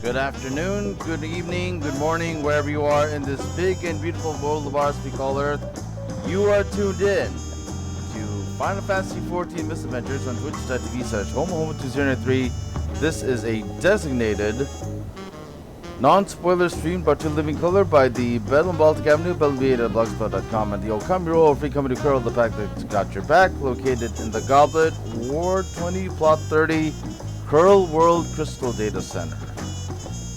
Good afternoon, good evening, good morning, wherever you are in this big and beautiful world of ours we call Earth. You are tuned in to Final Fantasy XIV Misadventures on twitch.tv/homo2093. This is a designated non-spoiler stream brought to living color by the Bell and Baltic Avenue, bellv8@blogspot.com, and the Okami Roll Free Company Coeurl, the pack that's got your back, located in the Goblet, Ward 20, Plot 30, Coeurl World Crystal Data Center.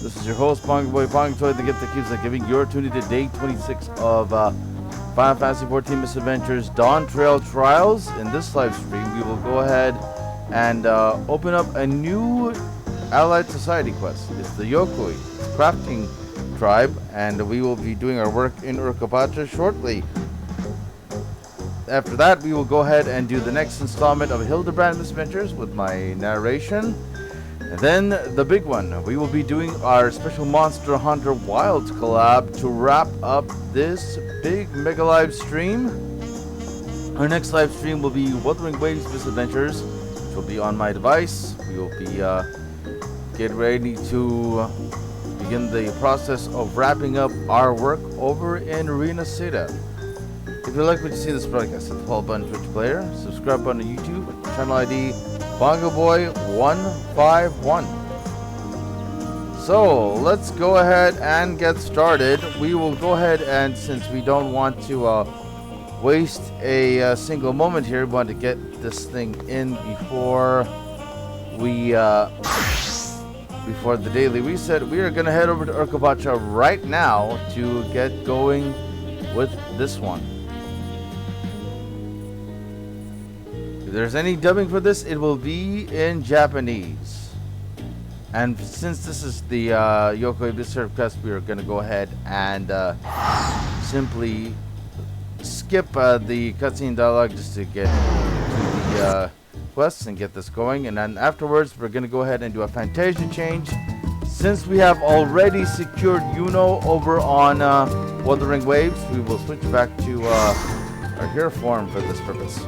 This is your host, Pongo Boy Pongo, the gift that keeps on giving. You're tuned into day 26 of Final Fantasy XIV Misadventures Dawntrail Trials. In this live stream, we will go ahead and open up a new Allied Society quest. It's the Yokoi crafting tribe, and we will be doing our work in Harukawa shortly. After that, we will go ahead and do the next installment of Hildebrand Misadventures with my narration. And then the big one, we will be doing our special Monster Hunter Wilds collab to wrap up this big mega live stream. Our next live stream will be Wuthering Waves Misadventures, which will be on my device. We will be getting ready to begin the process of wrapping up our work over in Arena Seda. If you like what you see in this broadcast, hit the follow button Twitch player, subscribe button on YouTube, channel ID BongoBoy151. So let's go ahead and get started. We will go ahead and, since we don't want to waste a single moment here, we want to get this thing in before we before the daily reset. We are going to head over to Harukawa right now to get going with this one. If there's any dubbing for this, it will be in Japanese. And since this is the Yokoi Bizarre quest, we are going to go ahead and simply skip the cutscene dialogue just to get to the quests and get this going. And then afterwards, we're going to go ahead and do a Fantasia change. Since we have already secured Yuno over on Wuthering Waves, we will switch back to our hero form for this purpose.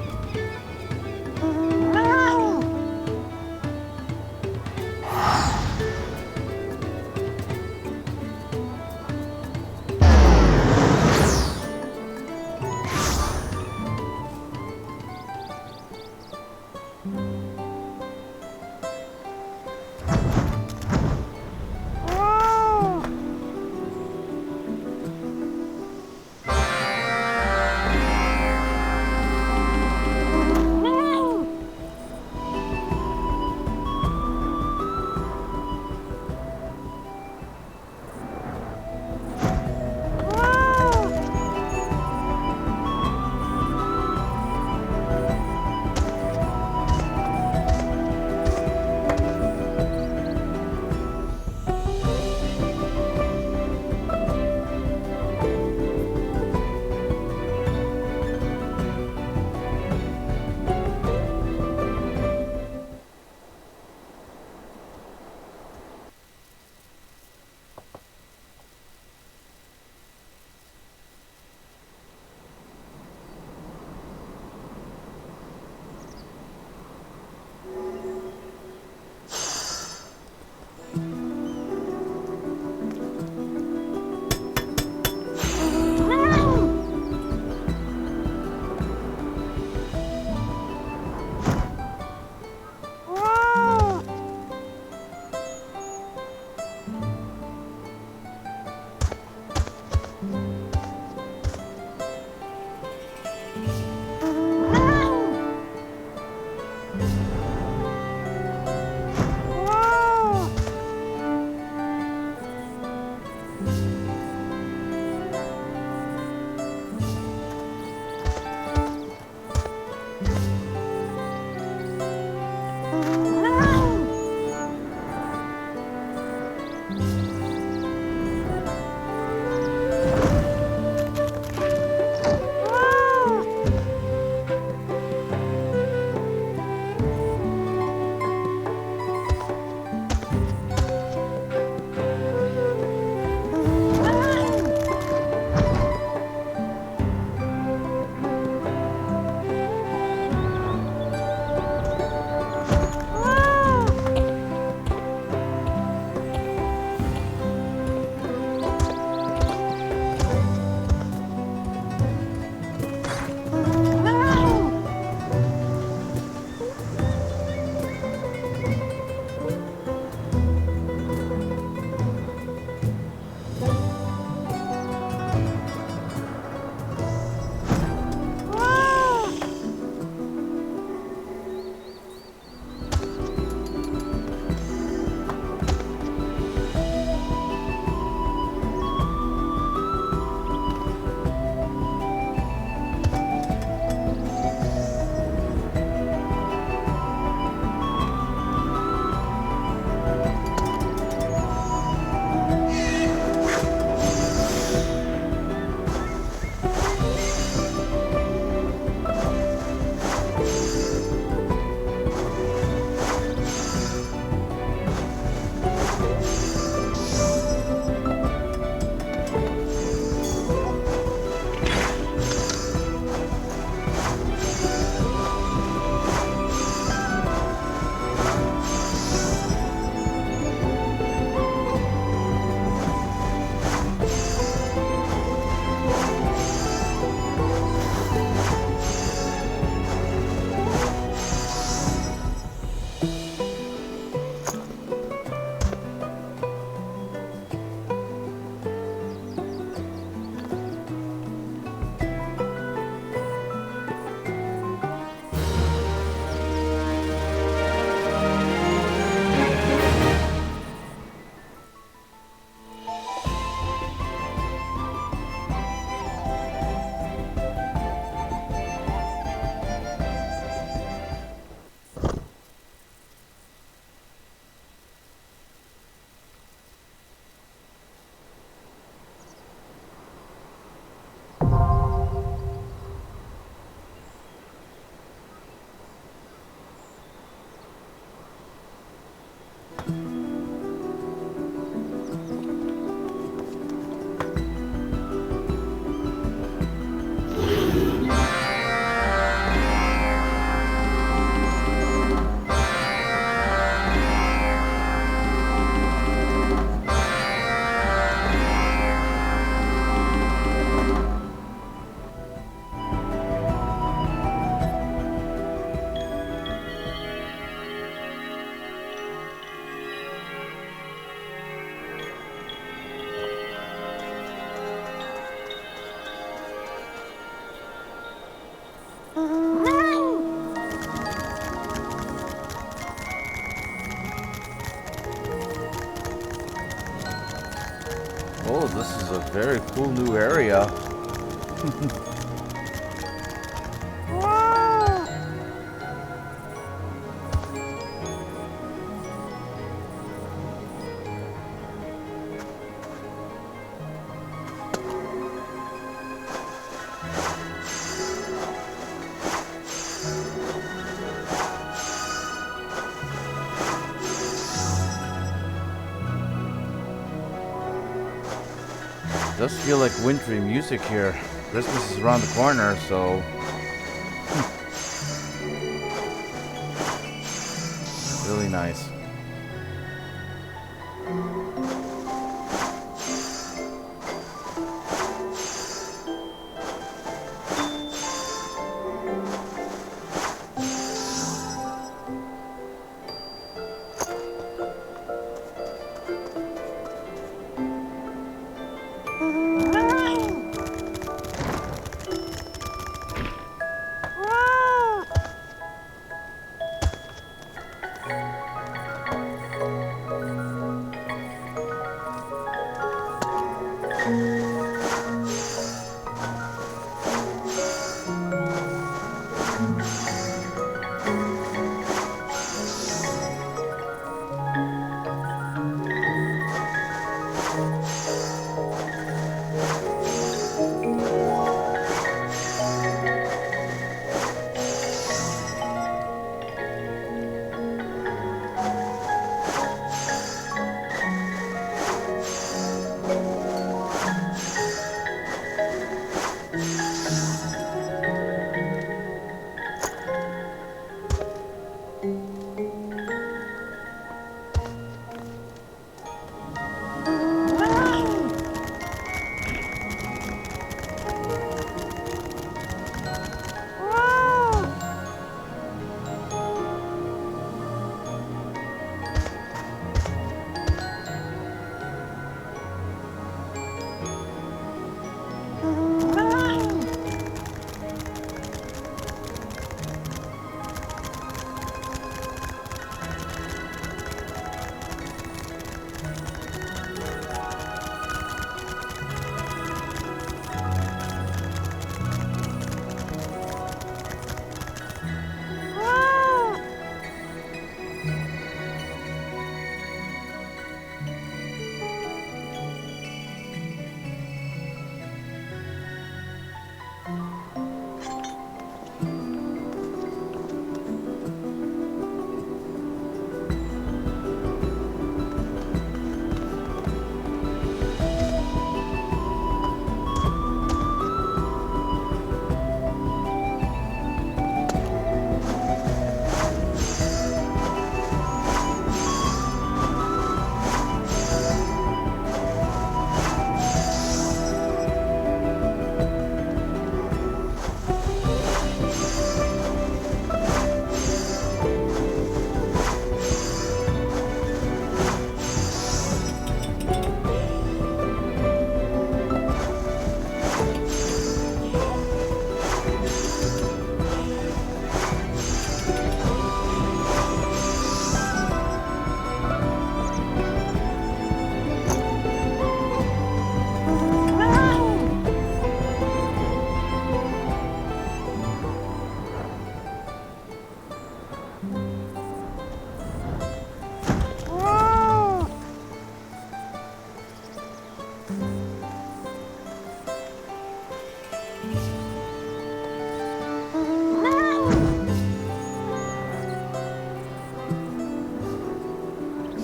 Oh, this is a very cool new area. It does feel like wintry music here. Christmas is around the corner, so really nice.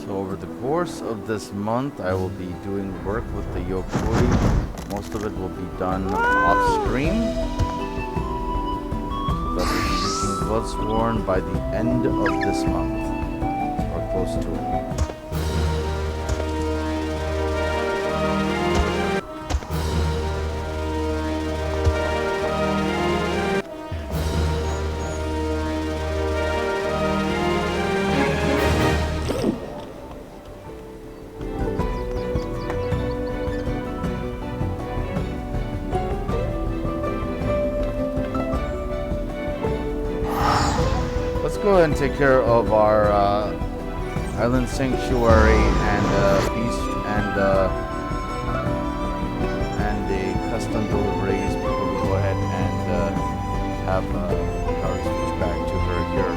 So over the course of this month, I will be doing work with the Yokoi. Most of it will be done off screen. So that will be reaching Bloodsworn by the end of this month, or close to it. Let's go ahead and take care of our Island Sanctuary and Beast and a custom deliveries before we go ahead and have Kahori switch back to her hero.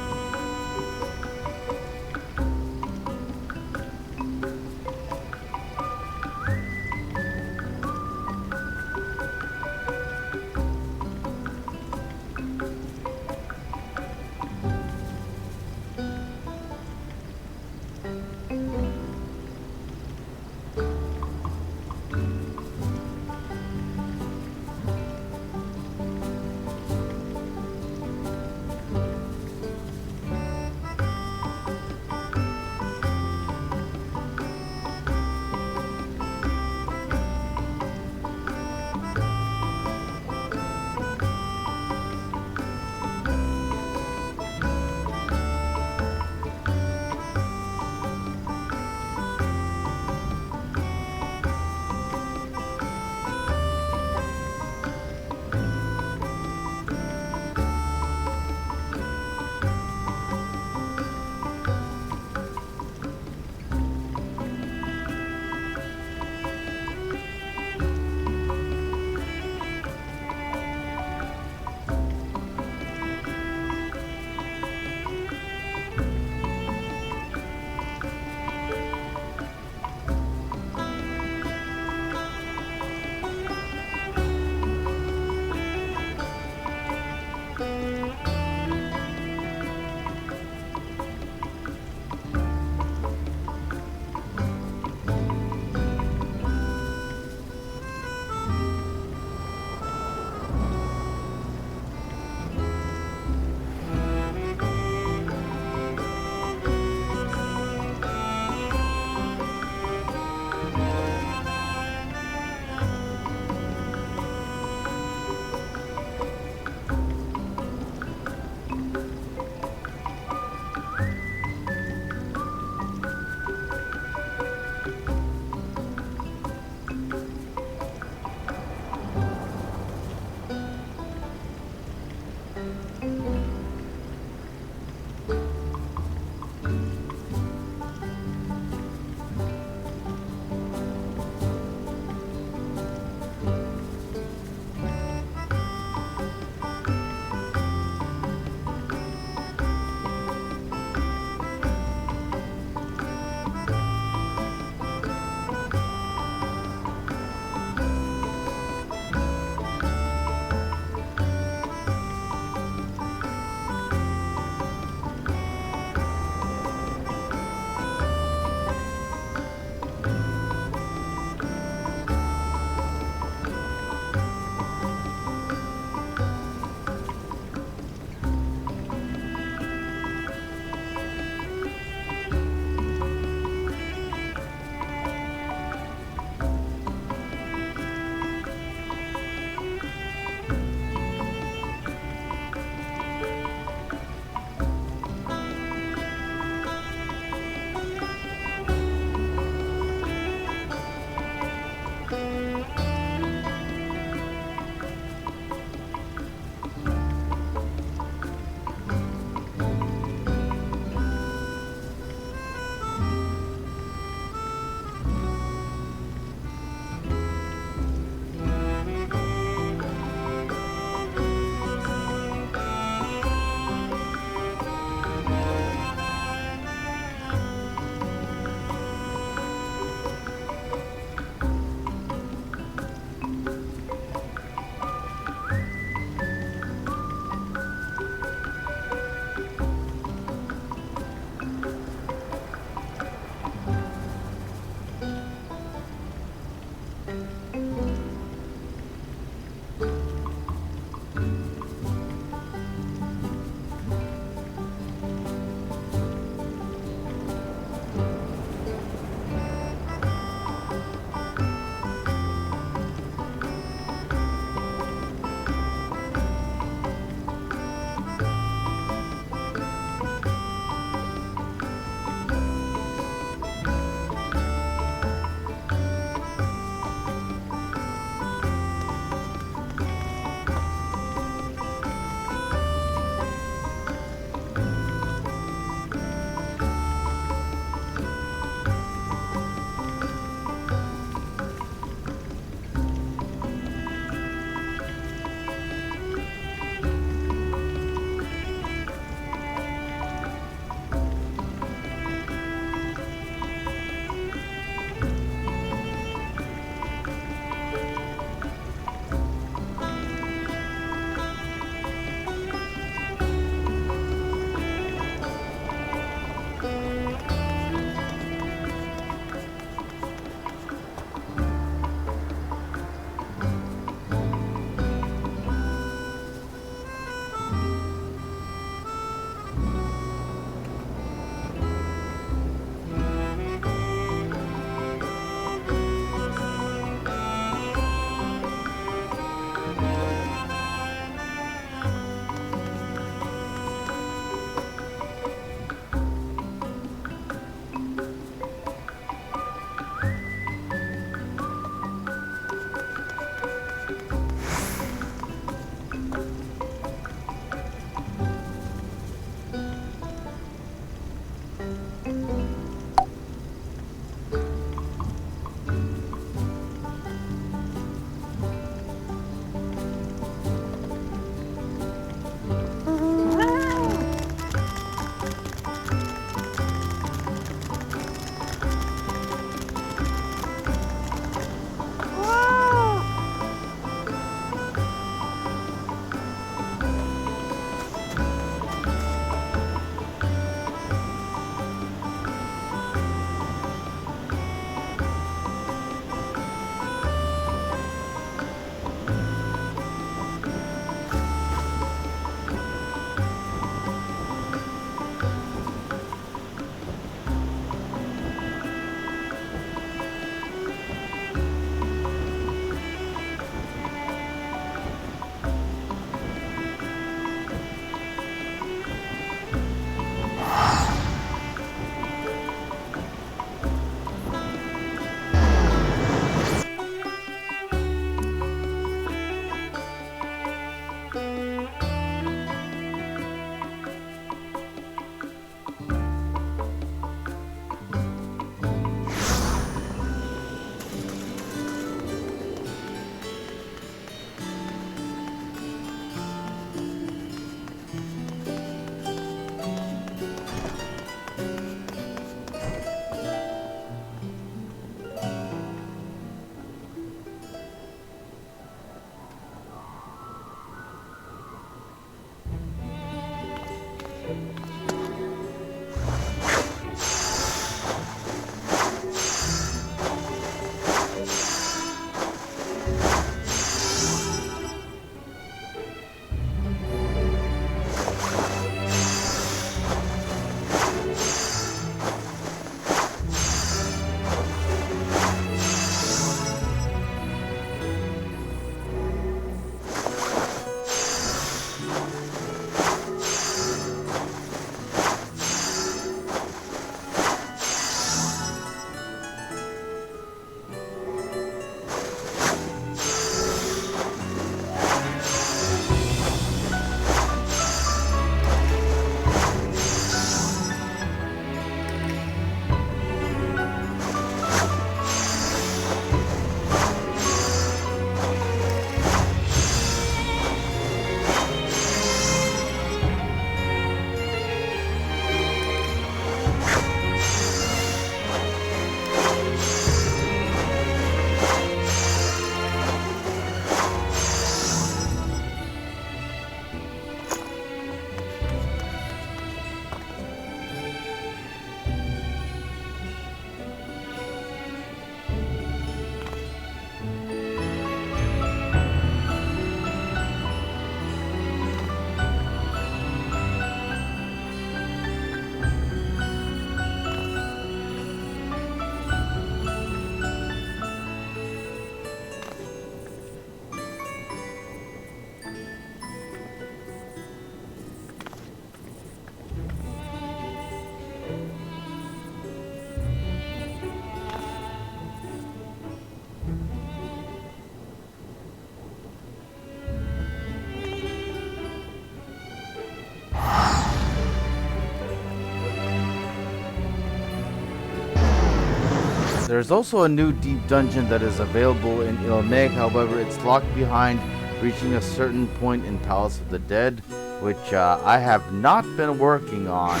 There's also a new deep dungeon that is available in ENIX, however, it's locked behind reaching a certain point in Palace of the Dead, which I have not been working on.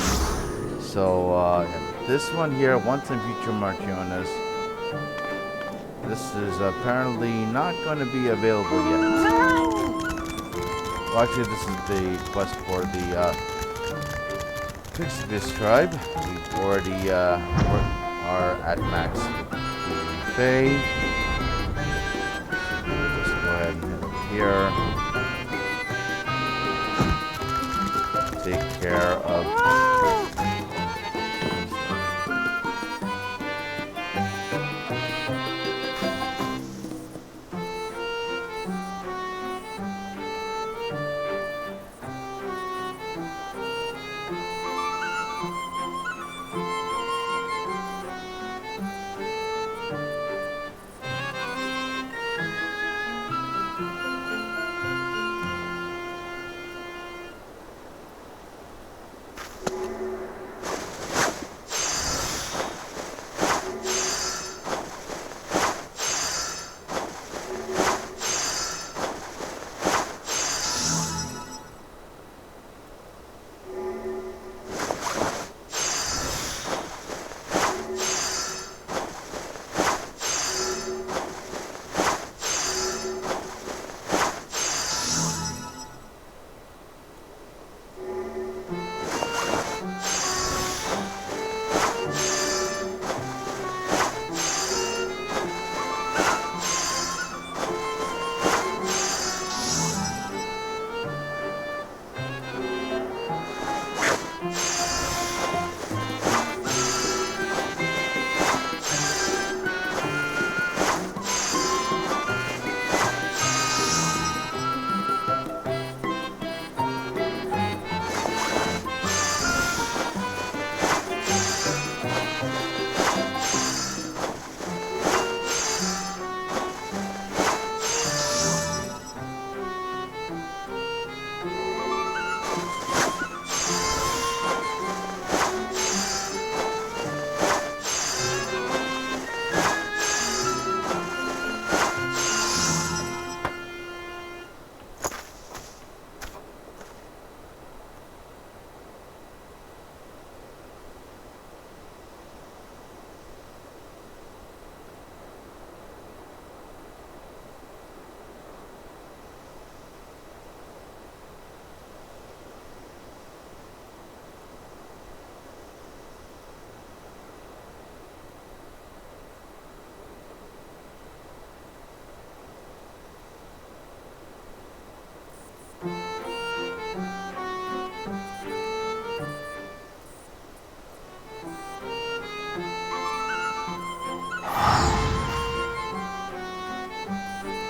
So, this one here, Once and Future Marchiones, this is apparently not going to be available yet. Well, actually, this is the quest for the FFXIV tribe. We've already are at max buffet. So we'll just go ahead and head over here. Take care of.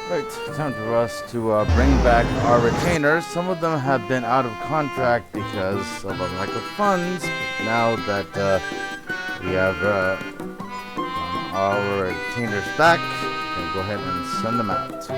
Right, time for us to bring back our retainers. Some of them have been out of contract because of a lack of funds. But now that we have our retainers back, we can go ahead and send them out.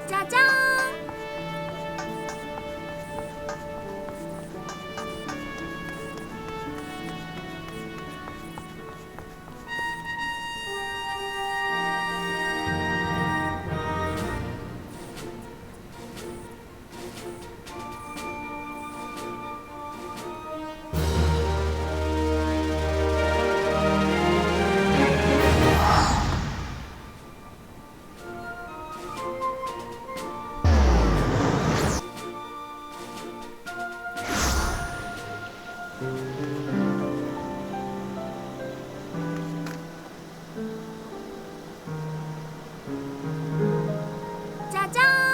짜잔! 짜잔!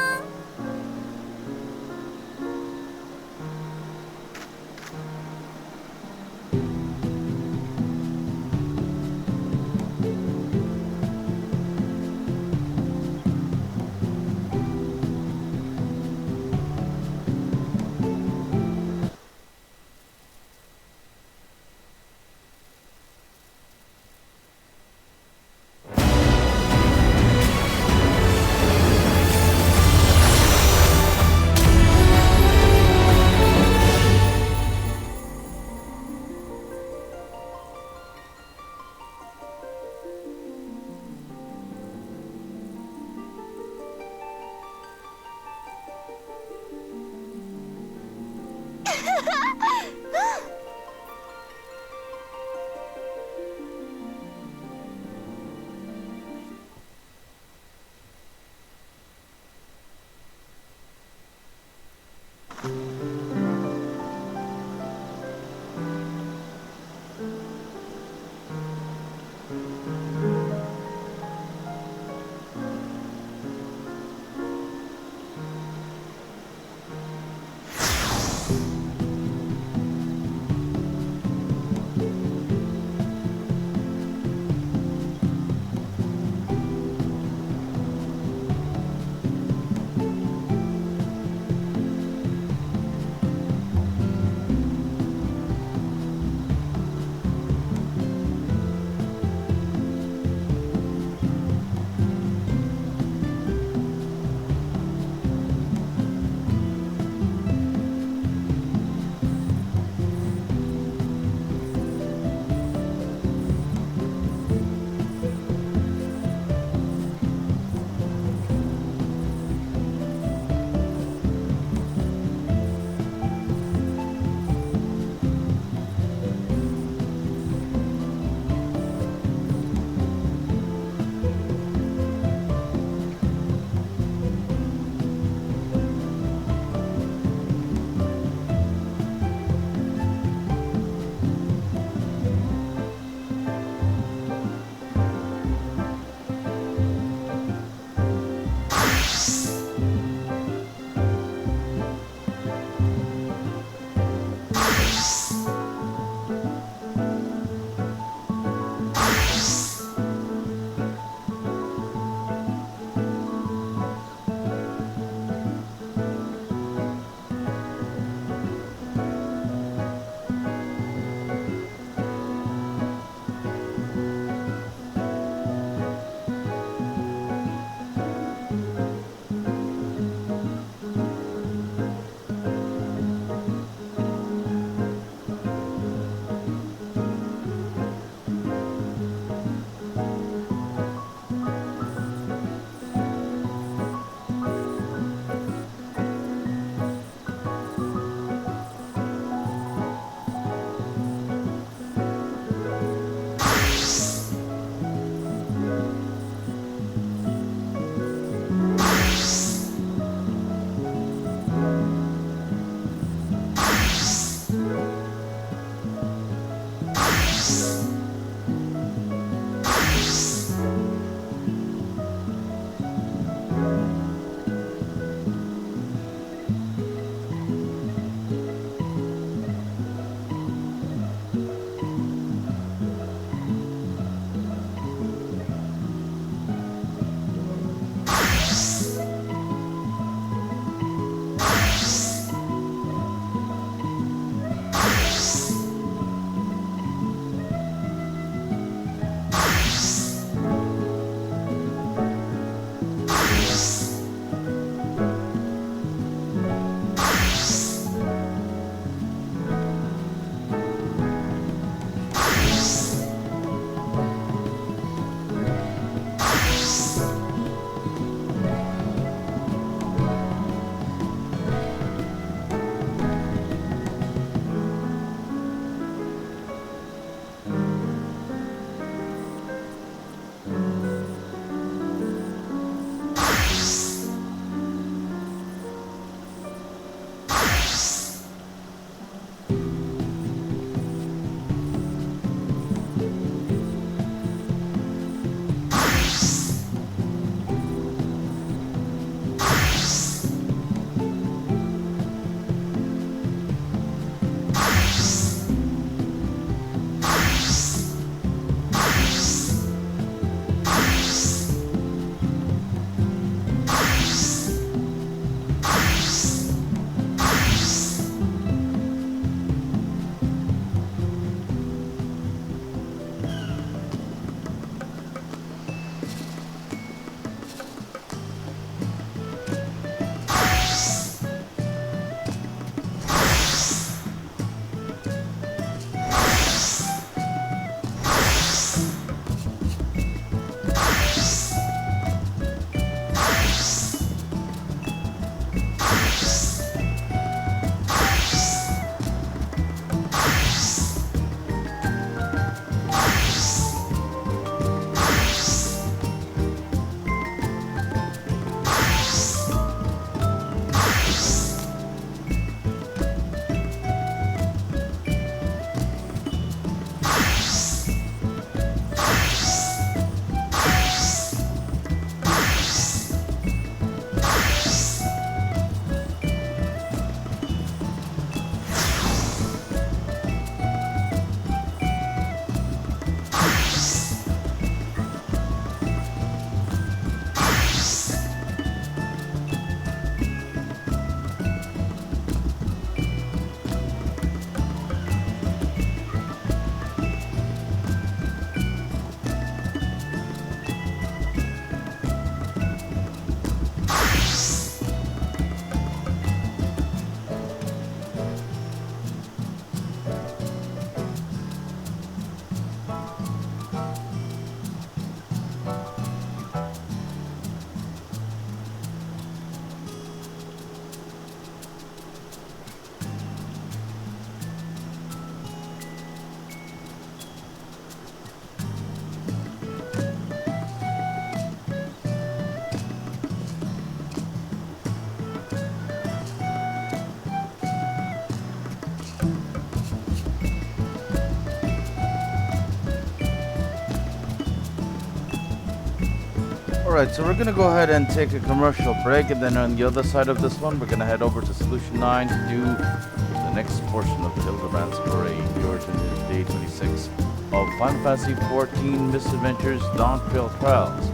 Alright, so we're gonna go ahead and take a commercial break, and then on the other side of this one, we're gonna head over to Solution 9 to do the next portion of the Hildebrand's Parade, the origin is day 26 of Final Fantasy XIV Misadventures Dawntrail Trials.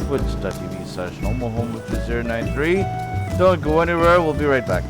Twitch.tv/homohome093. Don't go anywhere, we'll be right back.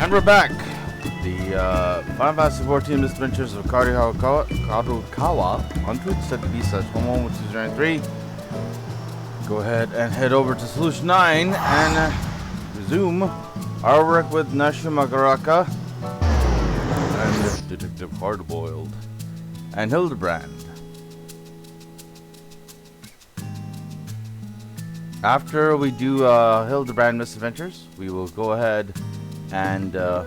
And we're back. The Final Fantasy XIV Misadventures of Harukawa on Twitch.tv/homo1293. Go ahead and head over to Solution 9 and resume our work with Nashimagaraka and Detective Hardboiled and Hildebrand. After we do Hildebrand Misadventures, we will go ahead and do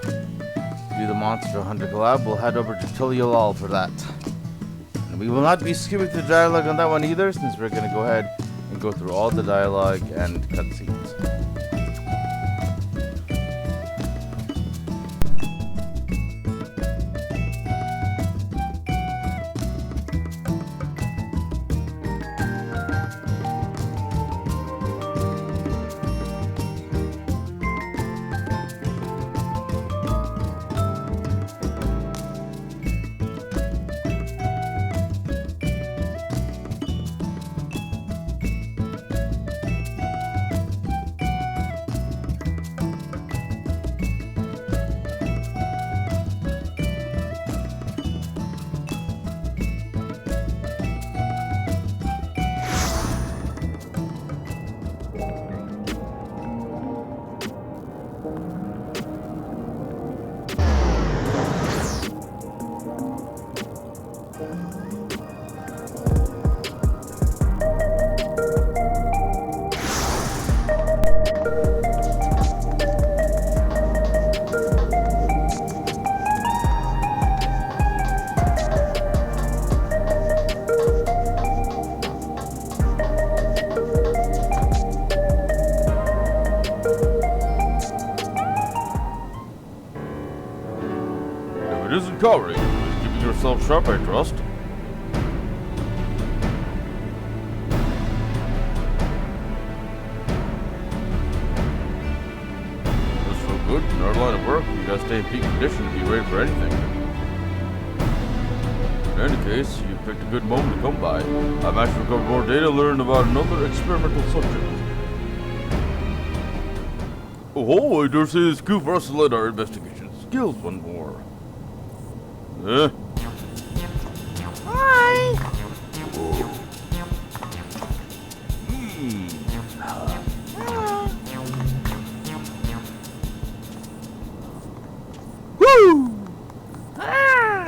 the Monster Hunter collab. We'll head over to Tuliolal for that. And we will not be skipping the dialogue on that one either, since we're going to go ahead and go through all the dialogue and cutscenes. Kahori. Keeping yourself sharp, I trust. That's so good. In our line of work, you gotta stay in peak condition to be ready for anything. In any case, you picked a good moment to come by. I've managed to recover more data to learn about another experimental subject. Oh, I dare say it's good for us to let our investigation skills one more. Hi. Woo! Ah.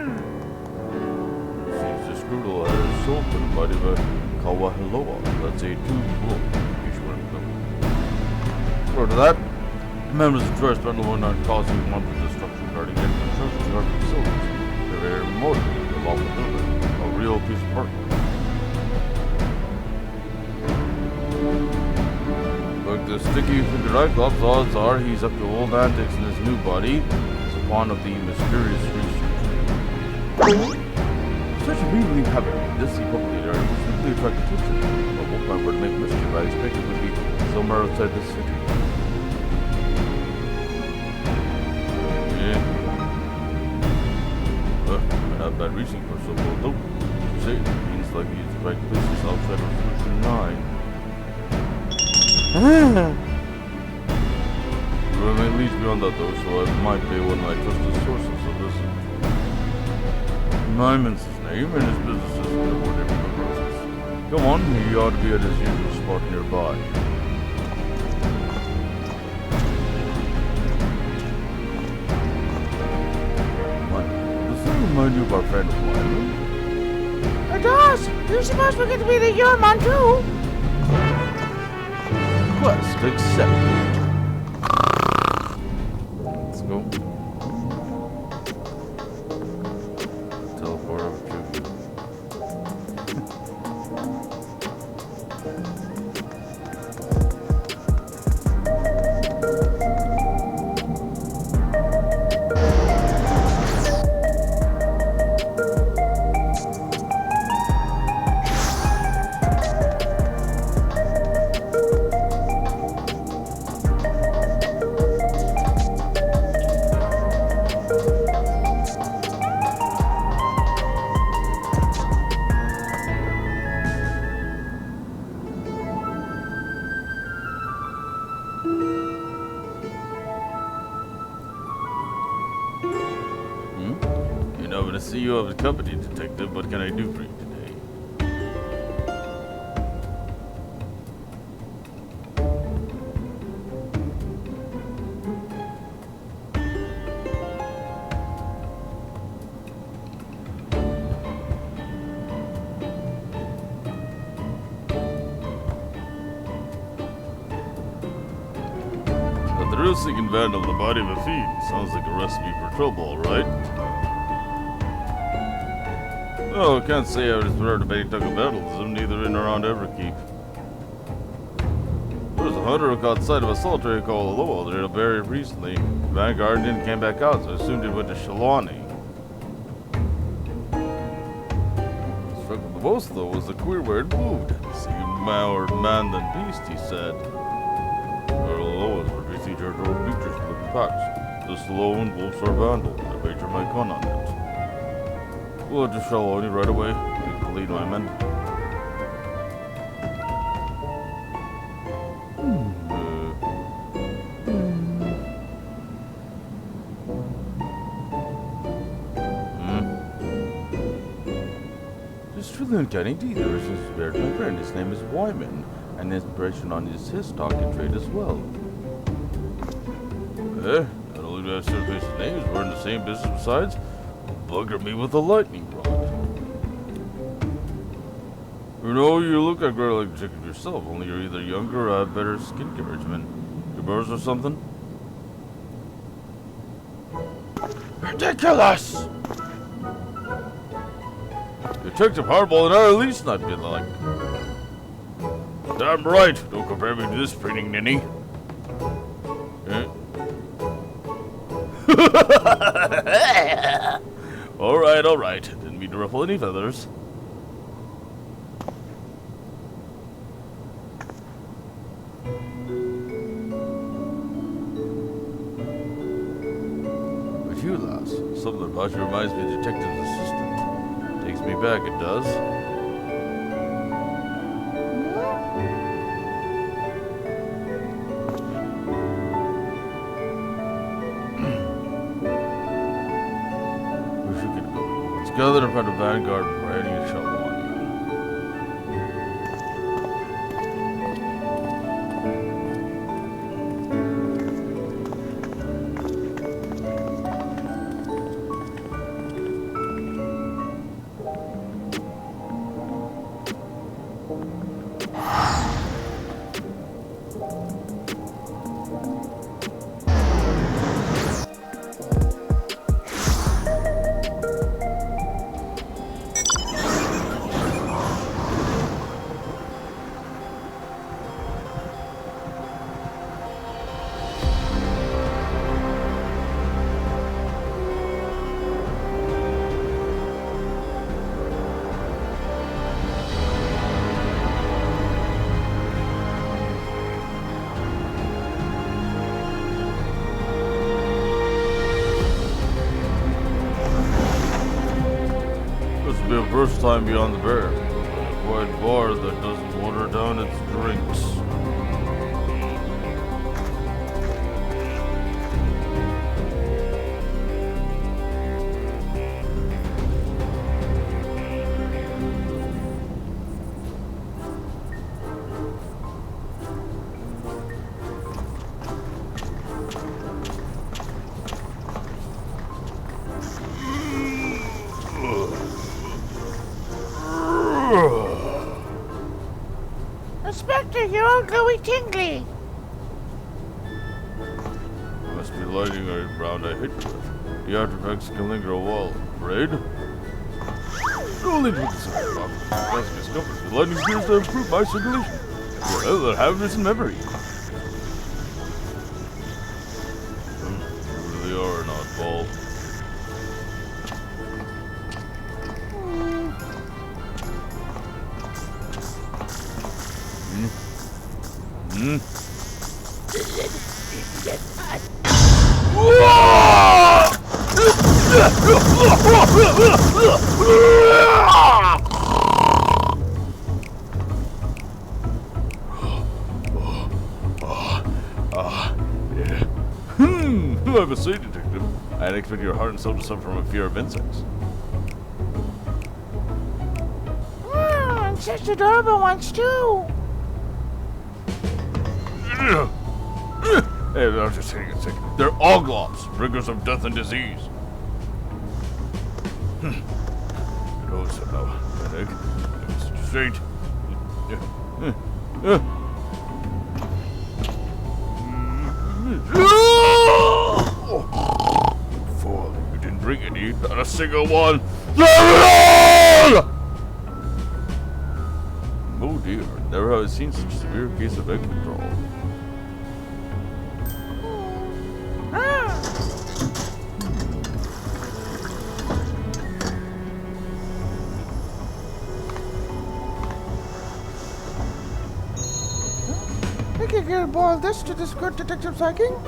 Seems this Coeurl has soap in the body of a Kawahiloa. That's a tube book. You should want to know. Word to that, members of the Choice Bundle will not cause you want the destruction regarding any construction of our facilities. They're very remote, they're lawful building. A real piece of work. Look, the sticky figured eyegloves, odds are he's up to old antics in his new body. He's a pawn of the mysterious research. Such a revealing habit. This public area will simply attract attention. But what my word to make mischief, I expect it would be somewhere outside this city. Yeah. I have bad reasoning for so well, though. Say, it means like he's the right places outside of Solution 9. Well, it leads beyond that, though, so I might be one of my trusted sources of this. Nyman's his name, and his business is whatever the process. Come on, he ought to be at his usual spot nearby. What? Does that remind you of our friend Wyman? It does. You supposed we get to be the Yeoman too? Quest accepted. Let's go. Teleport over to you. I see you have a company, detective. What can I do for you today? A thrill-seeking vandal in the body of a fiend. Sounds like a recipe for trouble, all right? Oh, I can't say I was prepared to make Taco vandalism, neither in or around Everkeep. There was a hunter who caught sight of a solitary Coeurl there very recently. Vanguard didn't came back out, so I assumed it went to Shalani. What struck me the most, though, was the queer where it moved. It seemed more man than beast, he said. Coeurl was producing territorial features for the packs. This alone wolves are vandal. I wager my gun on it. We'll just Shalani right away. You can lead my men. It's truly uncanny indeed. There is a spared my friend. His name is Wyman, and inspiration on his stock and trade as well. Not only do I have certain places names, we're in the same business besides. Bugger me with a lightning rod. You know, you look like a girl like a chicken yourself, only you're either younger or have better skincare regimen. Your birds or something? Ridiculous! Detective Hardball and I at least not be like. Damn right! Don't compare me to this pretty ninny. Alright. Didn't mean to ruffle any feathers. But you, lass, something about you reminds me of Detective's assistant. Takes me back, it does. Gather in front of Vanguard before any shall want First time beyond the barrier. A quiet bar that doesn't water down its drinks. Inspector, you're all glowy tingly. Must be lighting around I hit with. The artifacts can linger a while, afraid. No need to decide about it. Causing discomfort. The lightning appears to improve my circulation. Well, I'll have this in memory. You really are an oddball. I'm a sea detective. I didn't expect your heart and soul to suffer from a fear of insects. And such adorable ones too. Hey, I'm just taking a second. They're oglops, bringers of death and disease. No, somehow. Headache. Straight. Fool, you didn't bring any, not a single one. Oh dear, never have I seen such a severe case of egg control. I think you'll boil this to this good detective psyching.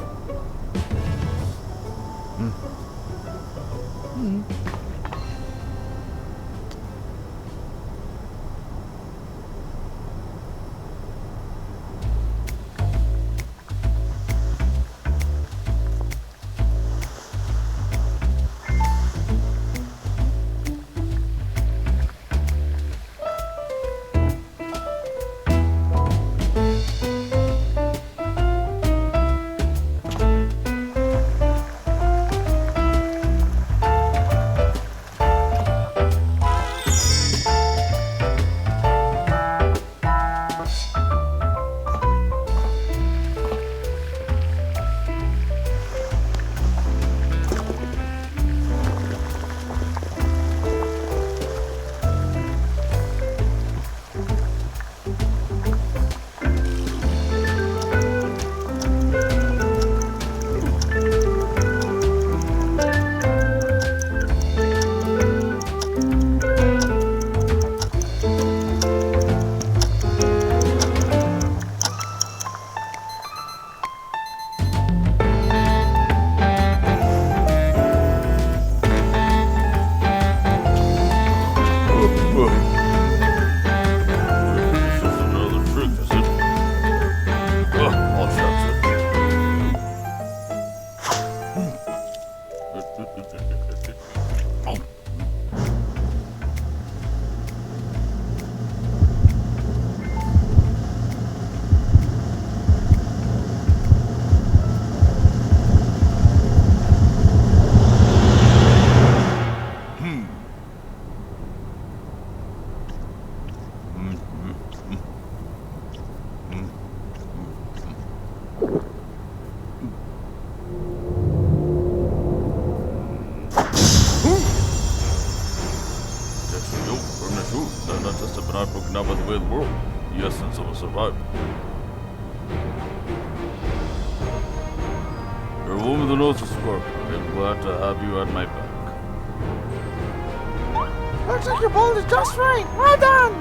broken up by the way of the world, the essence of a survivor. You're a woman that knows the spark. I'm glad to have you at my back. Looks like your bolt is just right. Well done.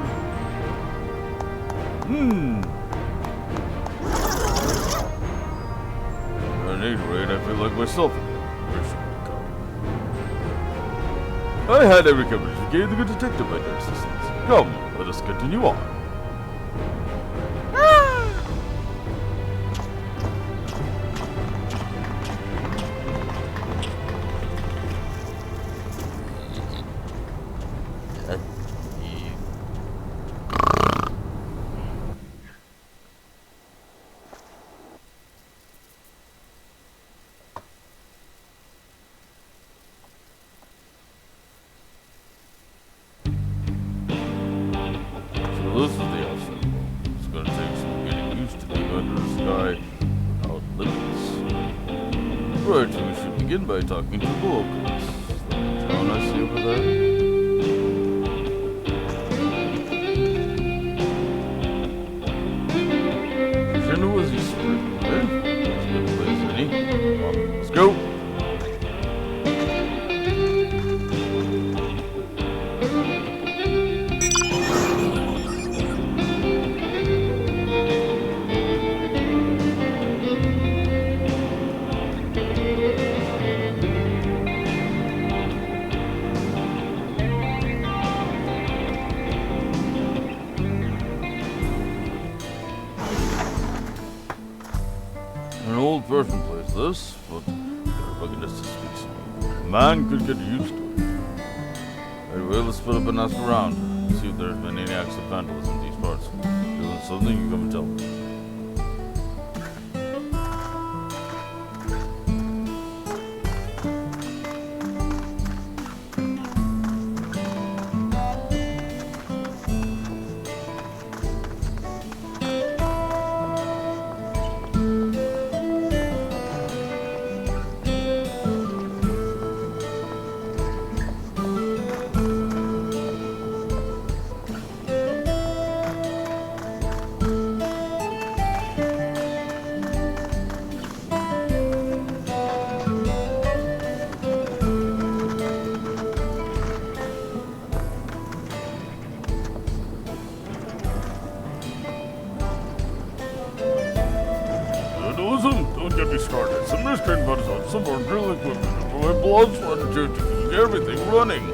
At any rate, I feel like myself again. I had every coverage to gain the good detective by their assistance. Come, let us continue on. This is the outside world. It's gonna take some getting used to being under the sky without limits. Right, we should begin by talking to the locals. The town I see over there. Shinu was he spring, eh? That's a good place, any? Come on, let's go! An old person plays this, but gotta bug us to speak some. Man could get used to it. Anyway, let's split up and ask around. See if there's been any acts of vandalism in these parts. If there's something, you come and tell me. Don't get me started. Some restraint buttons on some more drill equipment. My blood, sweat, and tears to keep everything running.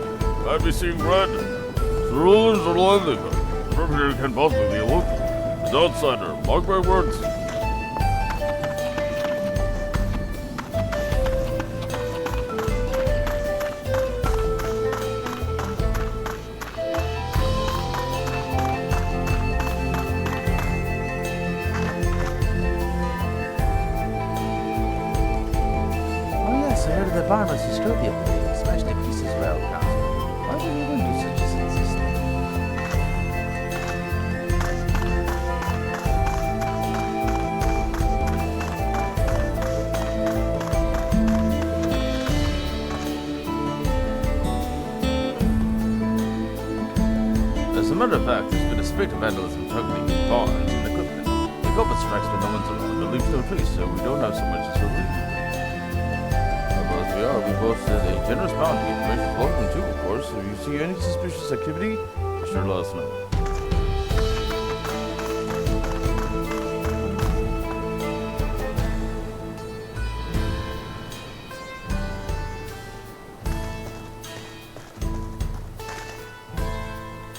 I'd be seeing red. The rulers are lively. The perpetrator can't possibly be a local. An outsider. Mark my words. The violence destroyed the other day, smashed to pieces rail castle. Why would anyone do such a senseless thing? As a matter of fact, there's been a spate of vandalism targeting barns and equipment. The government strikes when no one's around and leaves no trace, so we don't have so much to believe. We posted a generous bounty. Information welcome too, of course. If you see any suspicious activity, be sure to let us know.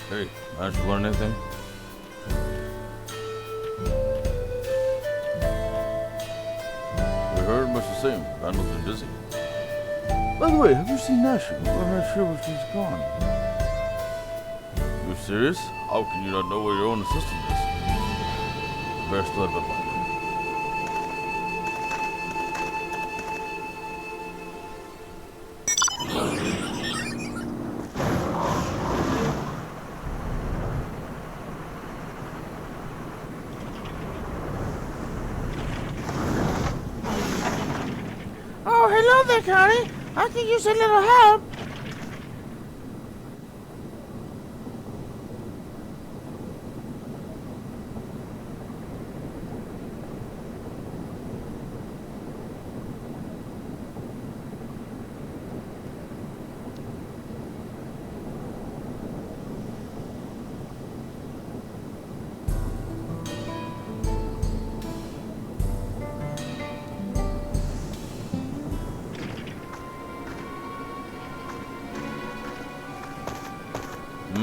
Hey, managed to learn anything? We heard much the same. Randall's been busy. By the way, have you seen Nashi? I'm not sure where she's gone. You serious? How can you not know where your own assistant is? The best led by luck. Oh, hello there, Connie. I could use a little help.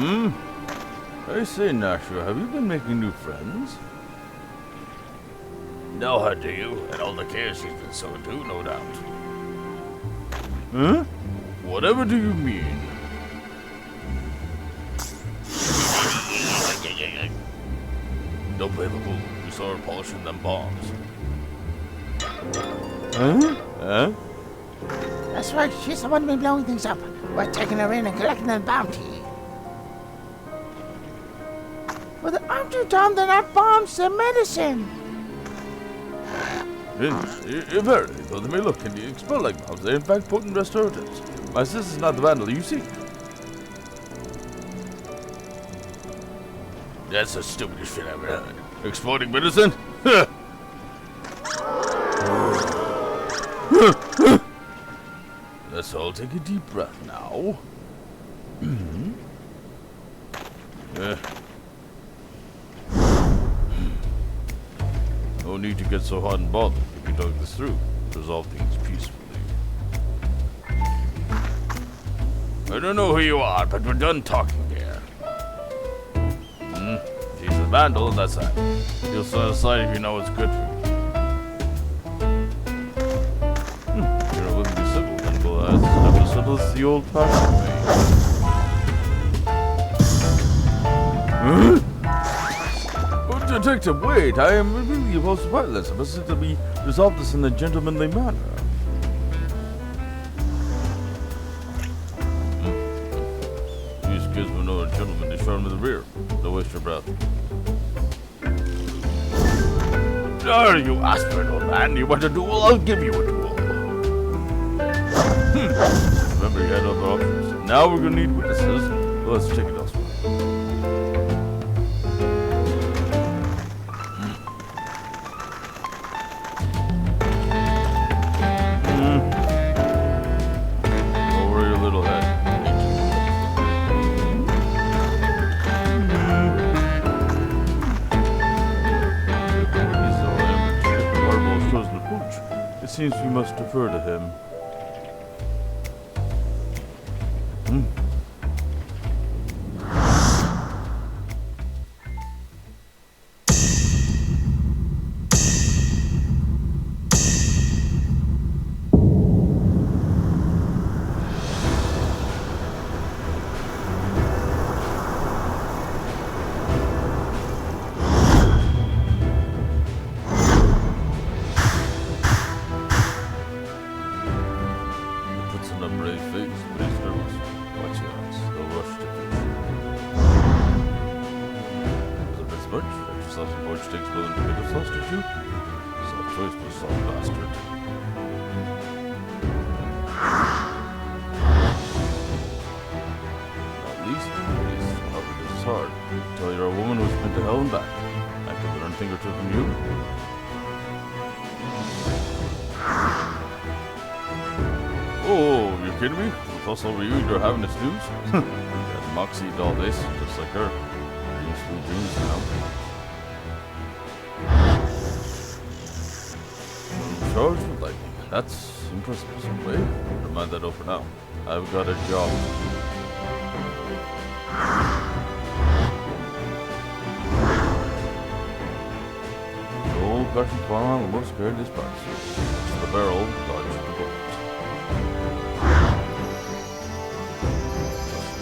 I say, Nashua, have you been making new friends? No, how do you? And all the chaos has been so too, no doubt. Huh? Whatever do you mean? Don't play the fool. You saw her polishing them bombs. Huh? Huh? That's right, she's the one who's been blowing things up. We're taking her in and collecting the bounty. Well, aren't you dumb? They're not bombs, they're medicine. Verily, though they may look and expel like bombs, they are in fact potent restoratives. My sister's not the vandal, you see. That's the stupidest shit I've ever heard. Exploding medicine? Let's all take a deep breath now. No need to get so hot and bothered. We can talk this through. Resolve things peacefully. I don't know who you are, but we're done talking here. She's a vandal, that's that. You'll decide if you know what's good for you. You're not willing to be civil, then we'll have to settle this the old-fashioned way. Oh, Detective, wait! I am really opposed to violence. I must simply resolve this in a gentlemanly manner. These kids will know a gentleman is shot in the rear. Don't waste your breath. Oh, you asked for it, old man. You want a duel? I'll give you a duel. Remember, you had other options. Now we're gonna need witnesses. Well, let's check it elsewhere. Lower your little head. It seems we must defer to him. Tell you're a woman who's been to hell and back. I could learn a thing or two from you. Oh, you kidding me? The fuss over you, you're having a snooze? Got moxie doll this, just like her. Dreams sweet dreams now. Charged with lightning. That's impressive in some way. Never mind that over now. I've got a job to do. Old-fashioned farm, the most perilous parts. The barrel dodges the bullet.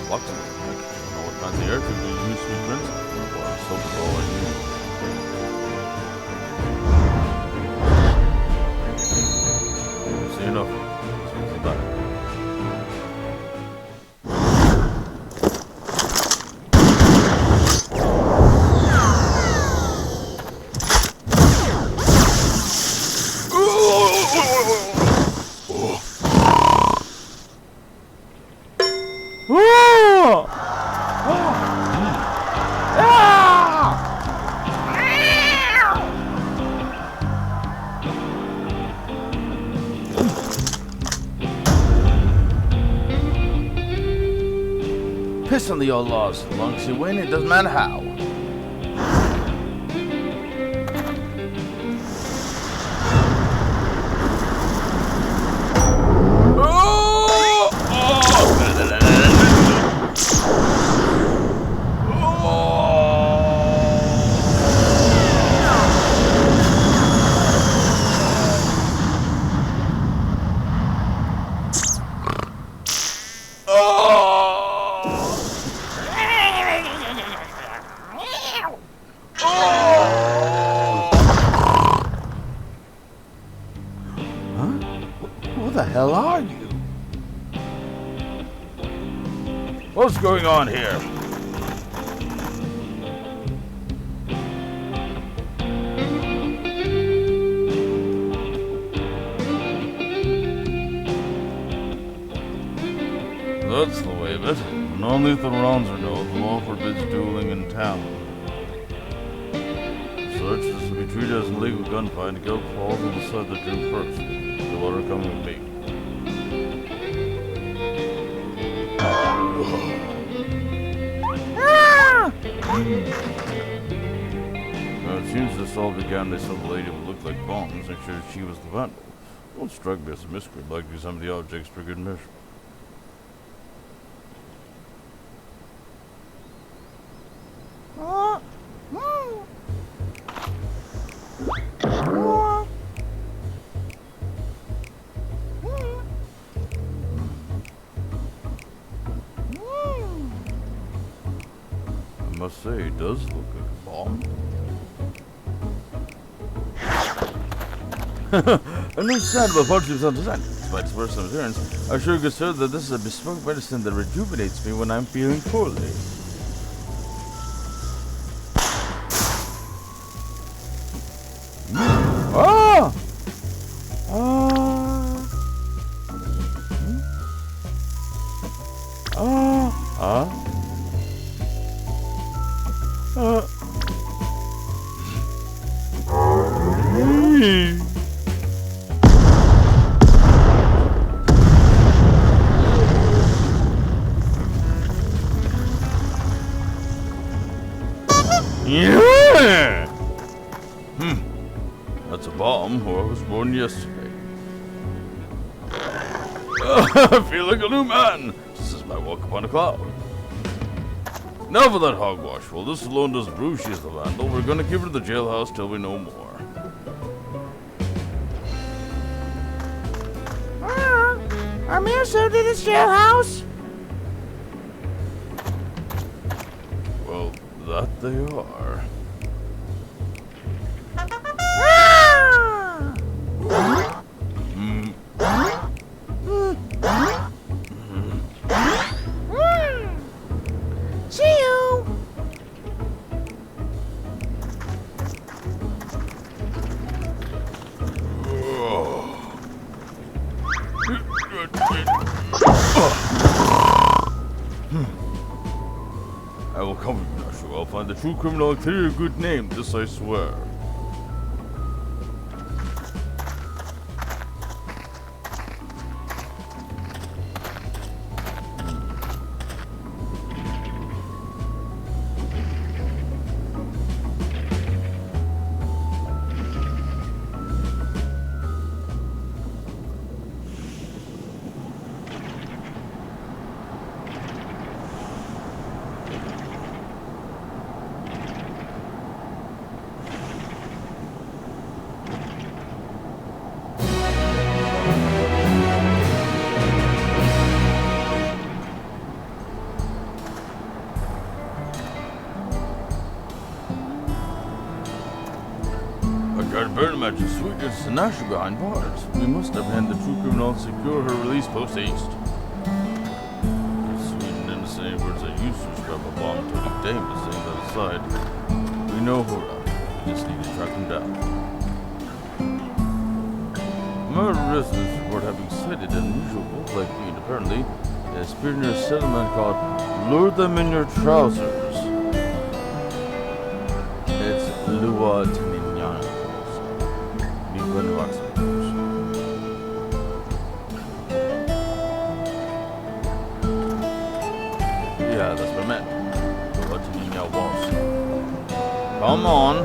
Lots of them. I don't know what fancy air people use, sweet prince, or so for all I knew. See enough. Let's back. Piss on the old laws. As long as you win, it doesn't matter how. hell are you? What's going on here? That's the way of it. Non-lethal rounds are no, the law forbids dueling in town. As such, this will be treated as an illegal gunfight, and Guild falls on the side that drew first. The water coming with me. Now, it seems this all began by some lady who looked like bombs, and sure she was the vandal. Don't strike me as a miscreant, like to some of the objects for good measure. I must say, it does look like a bomb. Understandable, apologies understand. Despite its personal appearance, I assure you, sir, that this is a bespoke medicine that rejuvenates me when I'm feeling poorly. Ah! Yeah! That's a bomb, or I was born yesterday. I feel like a new man. This is my walk upon a cloud. Now for that hogwash. Well, this alone doesn't prove she's the vandal. We're gonna keep her to the jailhouse till we know more. Are mere served in this jailhouse? Well, that they are. See you. I will come with you, Joshua. I'll find the true criminal and clear your good name. This I swear. Guard Burn Match is sweet as Sinasha behind bars. We must apprehend the true criminal and secure her release post-haste. Sweet and innocent words I used to describe a bomb-toting dame, but setting that aside, we know who are out. We just need to track him down. My residents report having sighted an unusual wolf-like being. Apparently, it has appeared near a settlement called Lure Them in Your Trousers. It's Lua Tinignana. Yeah, that's what I meant. What do you know, boss? Come on.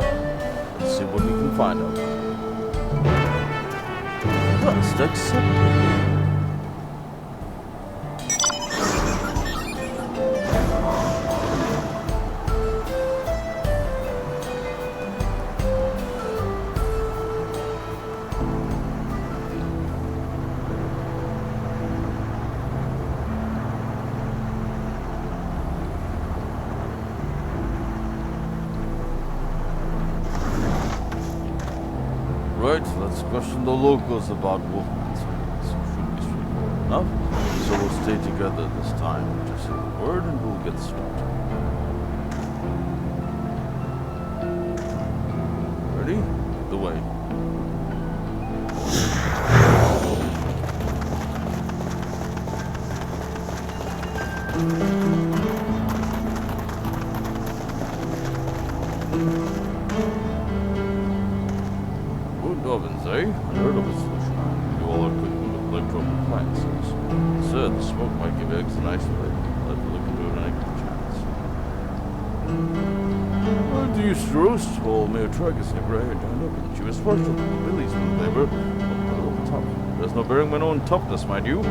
Let's see what we can find out. Let's accept. Right, let's question the locals about wolfmen. Should be enough, so we'll stay together this time. Just say the word and we'll get started. Ready? The way. Good ovens, eh? Unheard of a solution. You all are cooking with electro appliances. Said the smoke might give eggs a nice flavor. Let's look into it when I get the chance. The used to roast whole Meotragus never had done up, and she was partial to the Billy's flavor, but a little tough. There's no bearing my own toughness, mind you.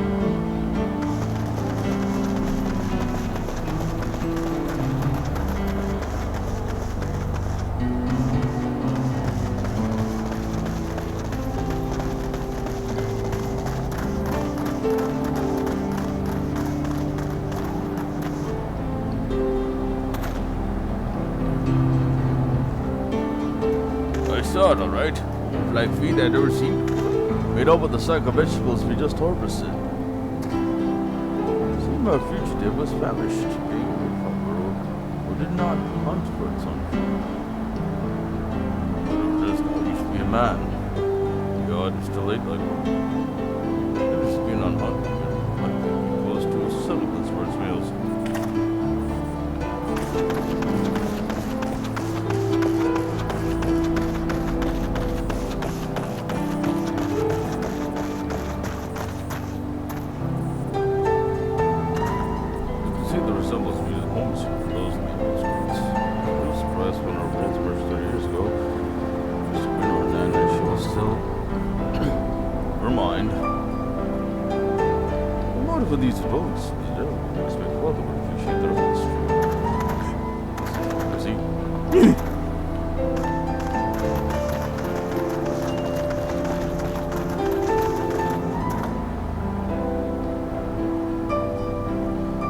Saw it, all right. Like feed I'd ever seen. Made up with the sack of vegetables we just harvested. Seemed our fugitive was famished, being away from the road, who did not hunt for its own food. Whatever it is now, he should be a man. God, it's still late like one. Never should be an unhunted. Might be close to a semblance for its meals. For these boats, you don't expect father would appreciate their own street. See?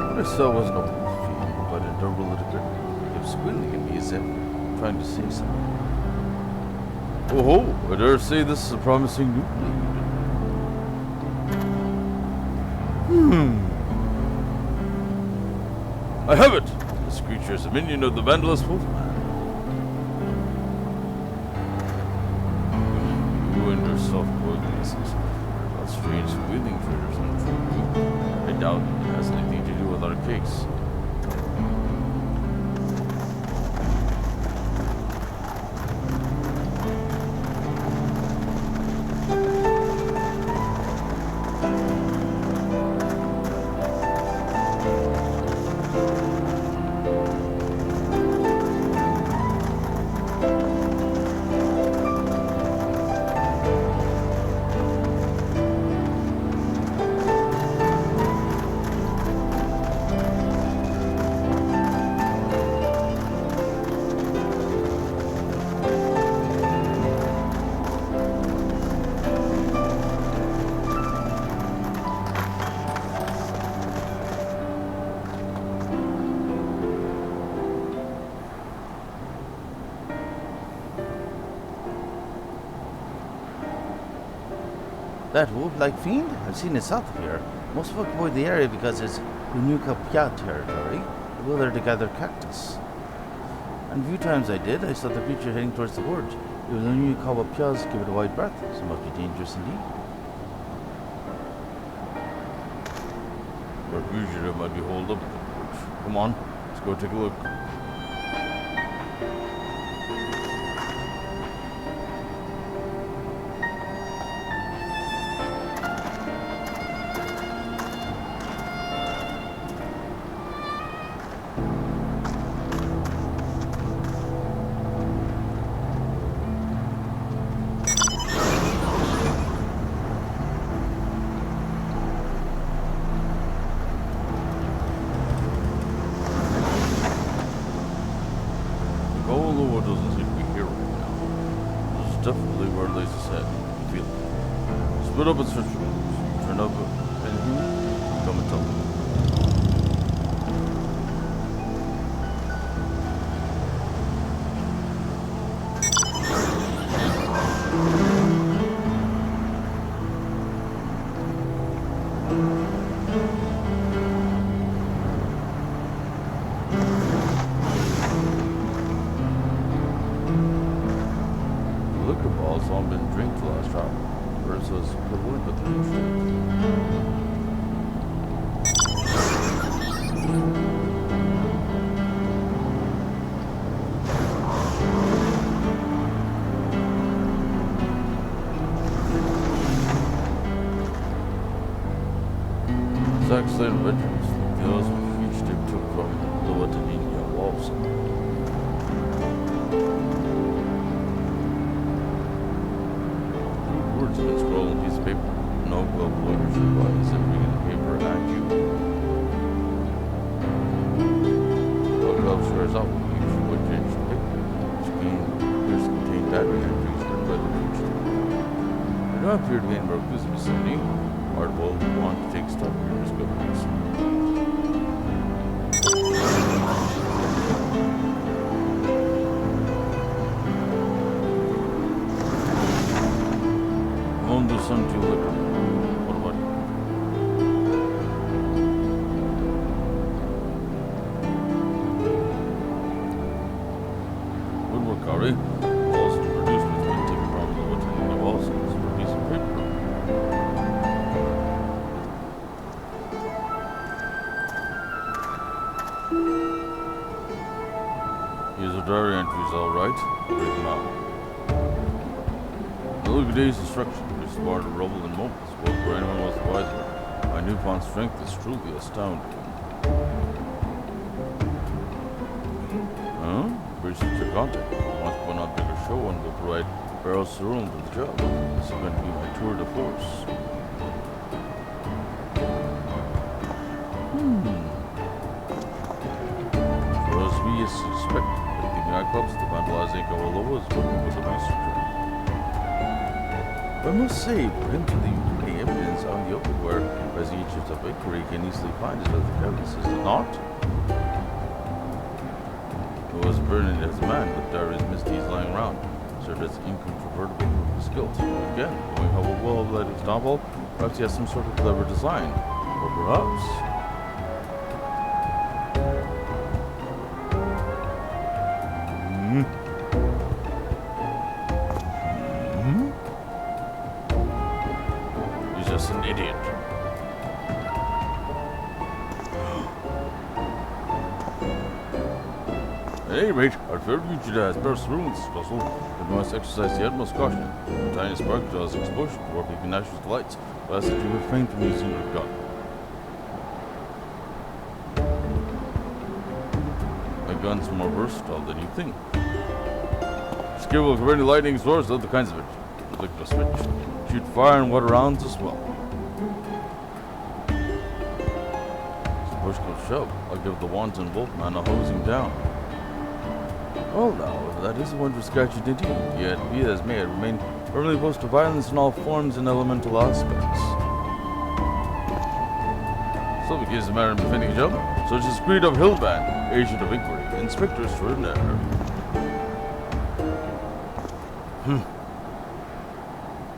What I saw wasn't a wolf fiend, but a double little bit of squealing at me as if trying to say something. Oh ho! I dare say this is a promising new lead. I have it! This creature is a minion of the Vandalist Wolfman. You and your soft-boilednesses are strange squealing critters on the true. I doubt it has anything to do with our case. That wolf-like fiend? I've seen it south of here. Most folk avoid the area because it's Harukawa territory. They go there to gather cactus. And a few times I did, I saw the creature heading towards the gorge. It was Harukawa's give it a wide berth, so it must be dangerous indeed. Our fugitive might be holed up at the gorge. Come on, let's go take a look. Doesn't seem to be here right now. This is definitely where Lazy's head. I feel it. Split up and search for clues. Turn up anything, come and tell me. liquor balls all been drank the last hour. First was equivalent with the excellent veterans, those fugitive took from the Wataninia walls. Words have been scrolled on a piece of paper. No global literature bodies that bring in the paper at you. What glove squares up, each would change the paper, which appears to contain battery entries written by the fugitive. There don't appear to be any more clues in the vicinity. Hardwell would want to take stock of your discoveries. Own the sun to liquor. What about you? Good work, Kahori. Walls to produce with been taken from the Wataninia walls as a piece of paper. Here's a diary entries, all right. I'll read them out. The look of today's destruction produced a bar of rubble and moments. Well, for anyone was the wiser, my newfound strength is truly astounding. Huh? Appreciate your contact. Once put on a bigger show and will provide barrels to room for the job. This is going to be my tour de force. So as we suspect, nightclubs, the vandalizing Coeurl was working with the master trade. I must say, for him to leave any evidence on the open where as each of the victory can easily find his other evidence, is it not? It was burning as a man, but there is misdeeds lying around, served as incontrovertible proof of his guilt. Again, knowing how well that his novel, perhaps he has some sort of clever design, or perhaps. He's just an idiot. At any rate, our third fugitive has burst through in this puzzle, but we must exercise the utmost caution. The tiny spark draws explosion, warping Ignatius' lights, but ask that you refrain from using your gun. My gun's more versatile than you think. It's capable of converting lightning swords to other kinds of it. Flick the switch. Shoot fire and water rounds as well. So push comes shove. I'll give the wanton wolfman a hosing down. Well now, that is a wondrous gadget indeed, yet be as may, it remain firmly opposed to violence in all forms and elemental aspects. So begins the matter of defending a job, such as Creed of Hillband, Agent of Inquiry, Inspector Extraordinaire.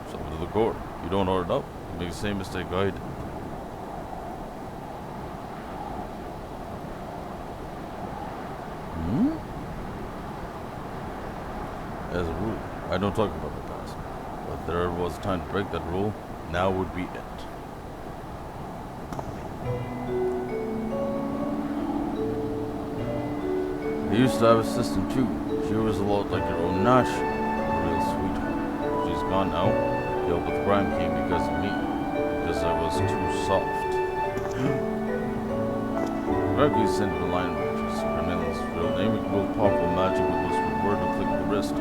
Something to the core. You don't order it up, you make the same mistake I did. As a rule, I don't talk about the past, but if there was time to break that rule, now would be it. I used to have a sister too. She was a lot like your own Nash, a real sweetheart. She's gone now. Guilt with crime came because of me, because I was too soft. Rugby sent the line matches. Cornelius' real name equals powerful magic with this word to click the wrist.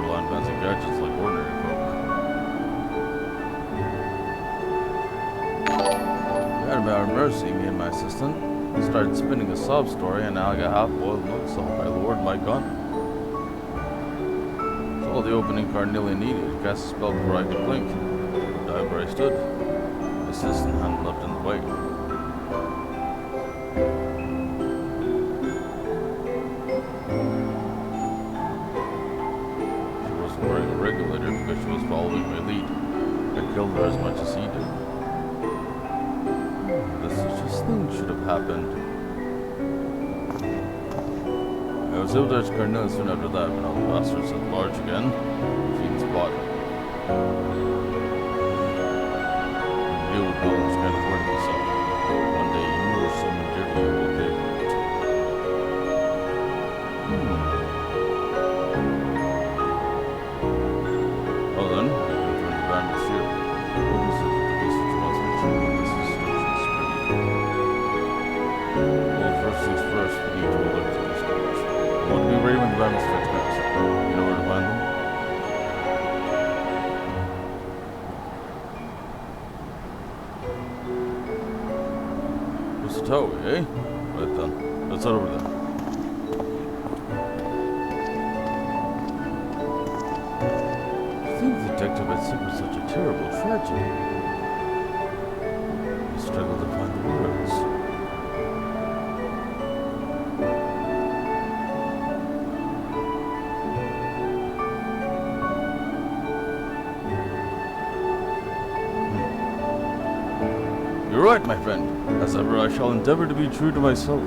Line fancy gadgets like ordinary folk. We had about mercy, me and my assistant. We started spinning a sob story, and now I got half-boiled milk, so I lowered my gun. It's all the opening Carnelia needed to cast a spell before I could blink. Dive where I stood. My assistant hadn't left in the way. Because she was following my lead. I killed her as much as he did. The such thing should have happened. I was able to touch Cornelius soon after that, when all the bastards at large again. Feed spot. Deal with buildings can't afford to be solved. One day you or someone dear to you will pay for it. Well then, you can turn the bandits here. Witnesses of the research once mentioned that this destruction spree. Well, first things first, we need to alert the discourage. We want to be ready when the bandits strike back. You know where to find them? Towie, eh? Right then. Let's head over there. To think the detective had suffered such a terrible tragedy. He struggled to find the words. You're right, my friend. As ever, I shall endeavor to be true to myself.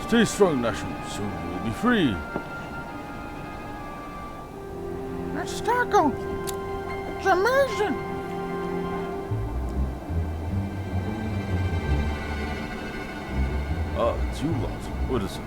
Stay strong, Nashum. Soon you will be free. That's taco. It's amazing. Ah, it's you lot. What is it?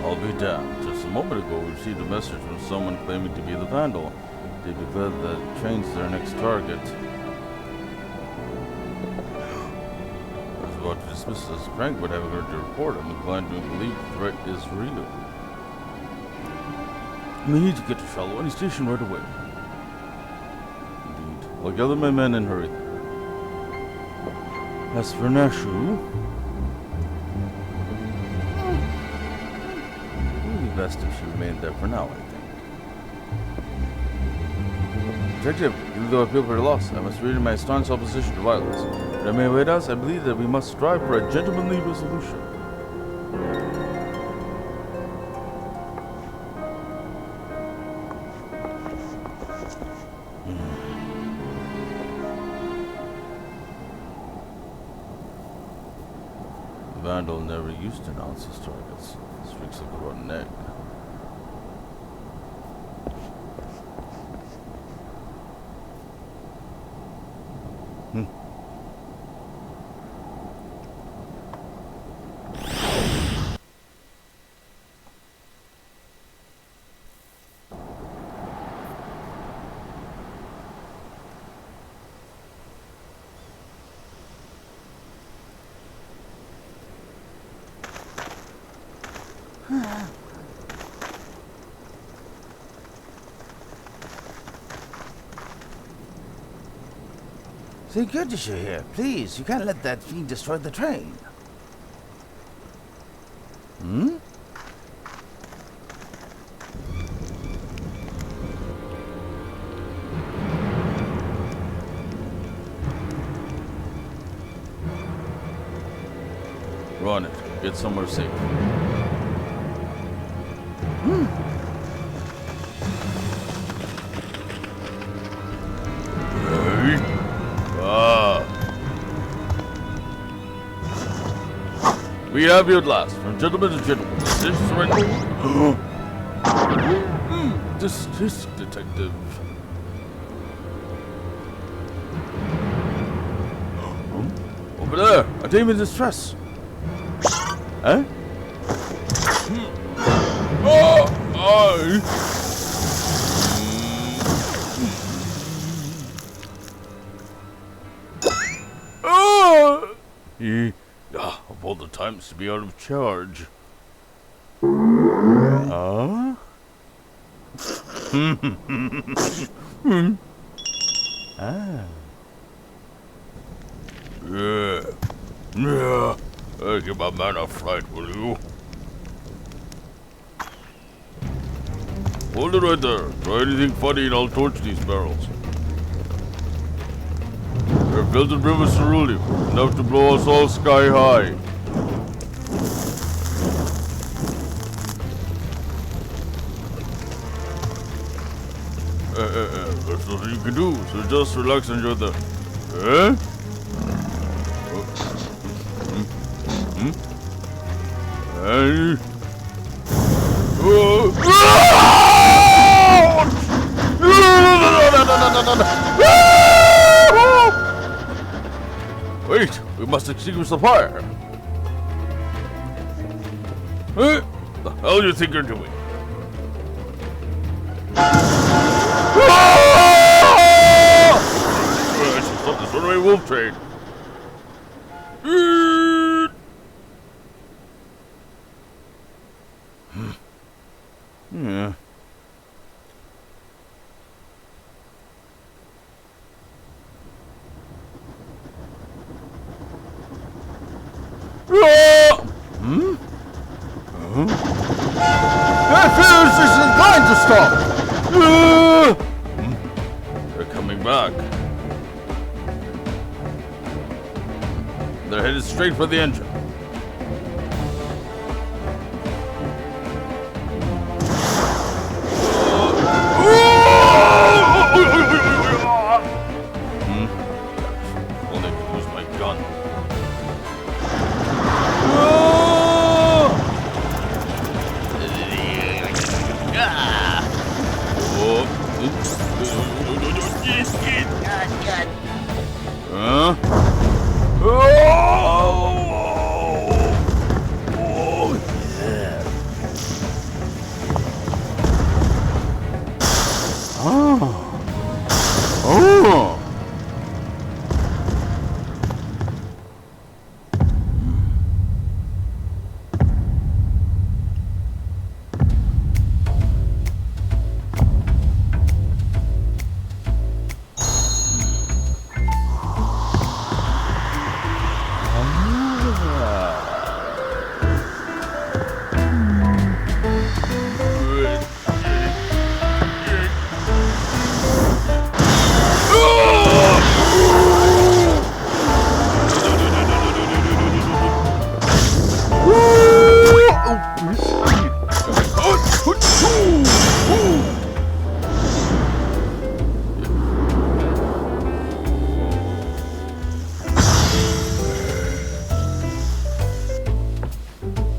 I'll be damned. Just a moment ago, we received a message from someone claiming to be the vandal. They declared that the train's their next target. I was about to dismiss it as a prank, but having heard your report, I'm inclined to believe the threat is real. We need to get to Shallow any station right away. Indeed. I'll gather my men and hurry there. As for Nashu, best if she remained there for now, I think. Detective, even though I feel very lost, I must read in my staunch opposition to violence. But I may await us, I believe that we must strive for a gentlemanly resolution. The vandal never used to announce his targets. Streaks of the rotten egg. Thank goodness you're here. Please, you can't let that fiend destroy the train. Hmm? Run it. Get somewhere safe. We have you at last. Gentlemen and gentlemen, this is surrender. This detective. Over there, a dame in distress. Huh? Of all the times to be out of charge. Ah? Yeah. Give my man a fright, will you? Hold it right there. Try anything funny and I'll torch these barrels. They're built in rivers to rule you, enough to blow us all sky high. There's nothing you can do, so just relax and enjoy the... Eh? Hey. Wait, we must extinguish the fire. What the hell do you think you're doing? I should stop this runaway wolf train. Yeah. That fuse isn't going to stop! They're coming back. They're headed straight for the engine. Only to lose my gun.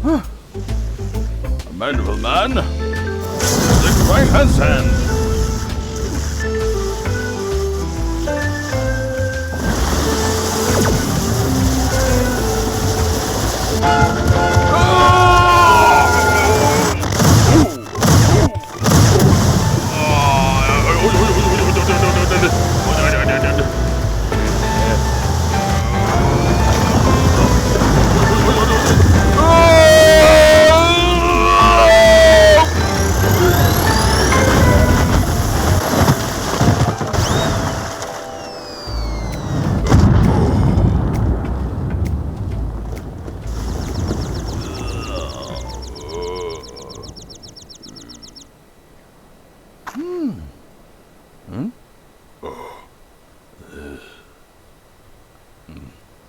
Huh? Manual man, the right handstand.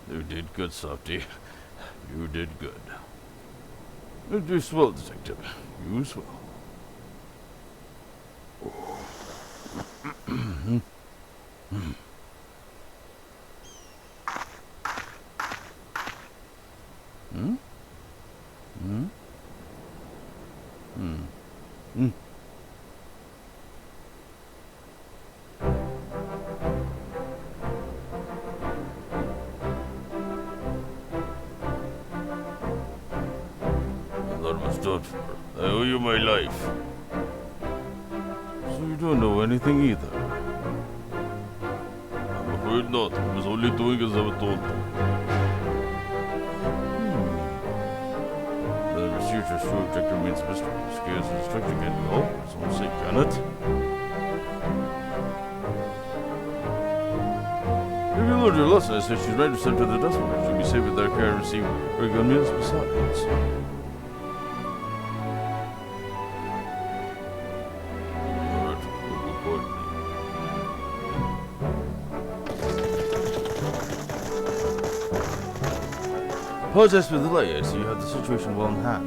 You did good, Softy. You did good. You do swell, Detective. You swell. What's that for? I owe you my life. So you don't know anything either. I'm afraid not. I was only doing as I was told. The researcher's true objective means mystery. Scares and destruction can be all. Someone say, can it? If you learned your lesson, I say she's ready to send to the dustbin. She'll be safe with their care and receive regular meals besides. Alright, we'll report me. Apologize for the delay. I see you have the situation well in hand.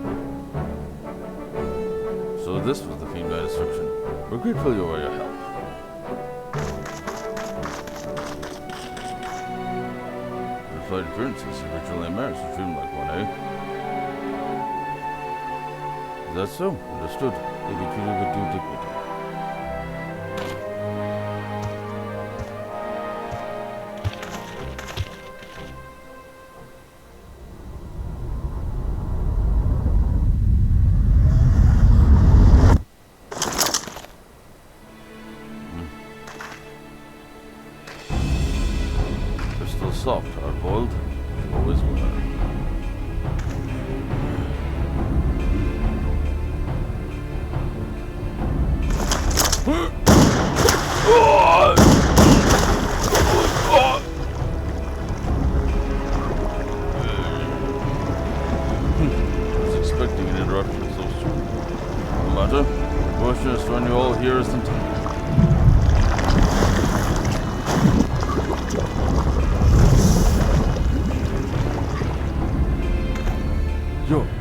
So this was the female instruction. We're grateful for your help. Your flight occurrences, originally marriage was treated like one, eh? Is that so? Understood. They be treated with due dignity. Soft, hard-boiled, always were. I was expecting an interruption so soon. No matter, the question is to run you all here is intended.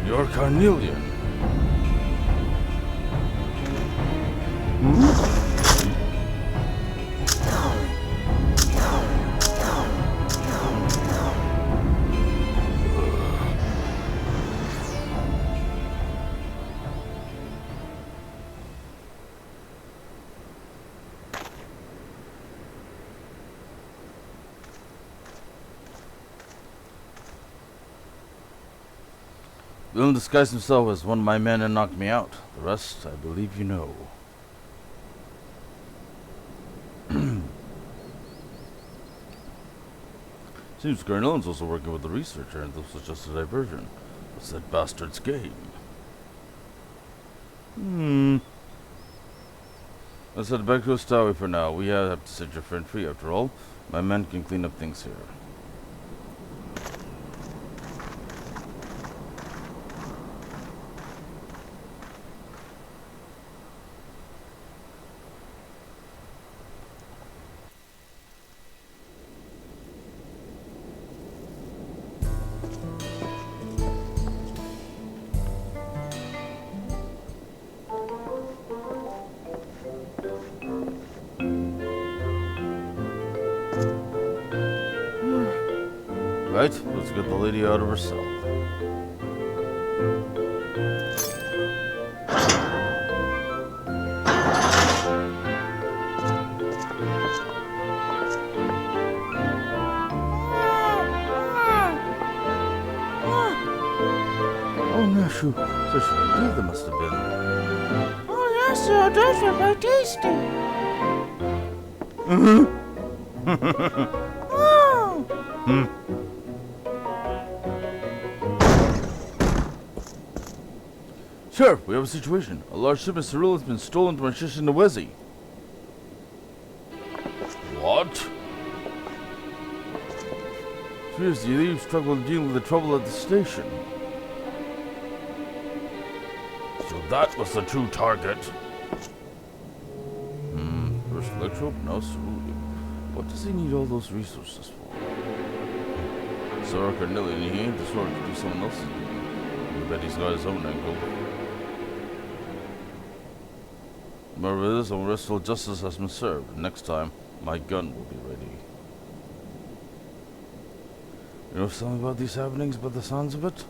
You're Carnelian. Villain disguised himself as one of my men and knocked me out. The rest, I believe you know. Seems Carnelian's also working with the researcher, and this was just a diversion. What's that bastard's game? Let's head back to Ostawi for now. We have to set your friend free after all. My men can clean up things here. Right, let's get the lady out of her cell. Oh, Nashu, such a deal there must have been. Oh, yes, sir. Those were very tasty. Oh. Sheriff, we have a situation. A large shipment of cereal has been stolen from a ship in the Wezi. What? Seriously, thieves struggle to deal with the trouble at the station. So that was the true target. First electro, now cerulean. What does he need all those resources for? Sorry, Carnelian, he ain't the sort to do someone else's doing. I bet he's got his own angle. Remember this, and rest till justice has been served. Next time, my gun will be ready. You know something about these happenings by the sounds of it?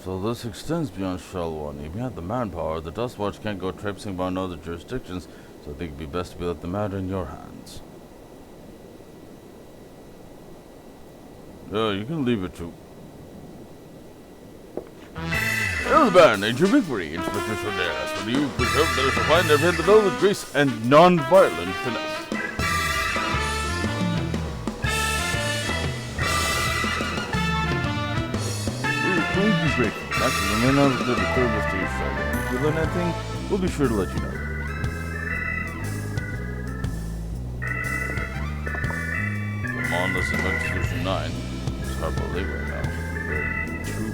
So this extends beyond Shalwani. If you have the manpower, the Dust Watch can't go traipsing around other jurisdictions, so I think it'd be best to let the matter in your hands. Yeah, you can leave it to... Baron, Agent Victory, Inspector Sodaris, for you preserve that is refined and have the velvet grace and non-violent finesse. We'll be grateful. That's the remain of the service to your show. If you learn anything, we'll be sure to let you know. I'm on this Adventure Solution 9. It's Harbor Lake right now. Very true.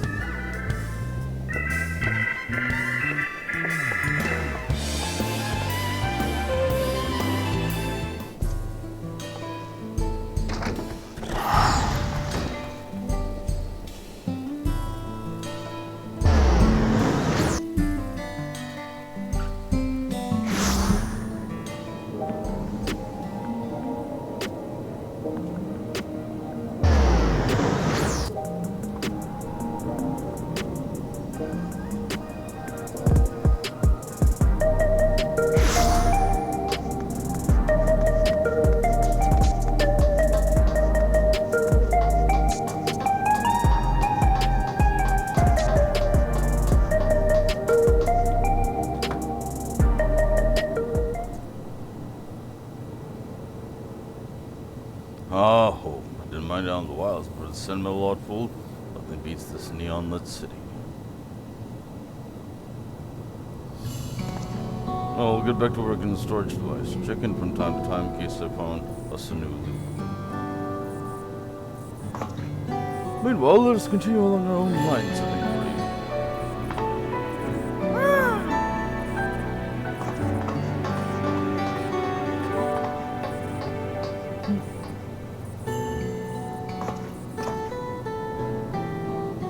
Ah, home. I didn't mind down the wilds, but it's sentimental lot full. Nothing beats this neon-lit city. Well, we'll get back to work in the storage device. Check in from time to time in case I found us a new loot. Meanwhile, let us continue along our own lines, I think.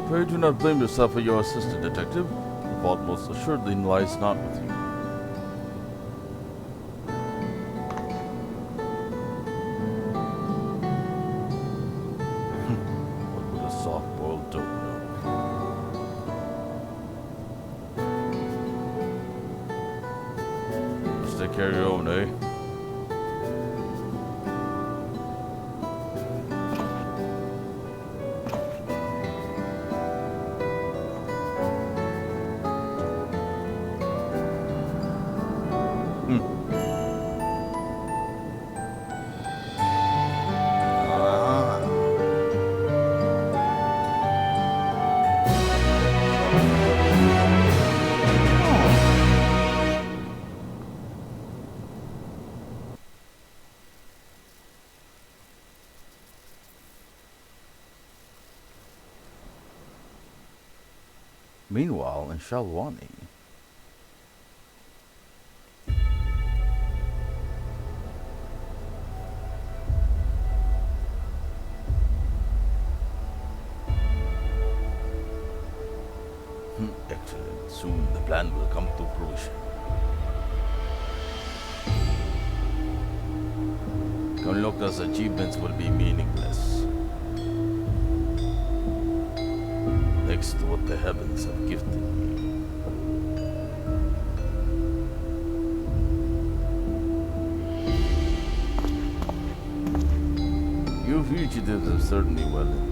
Pray do not blame yourself for your assistant, detective. The fault most assuredly lies not with you. What would a soft-boiled dope know? Just take care of your own, eh? Meanwhile, in Shalwani. Excellent. Soon the plan will come to fruition. Konloka's achievements will be meaningless. Next to what the heavens have gifted me. You fugitives have certainly well indeed.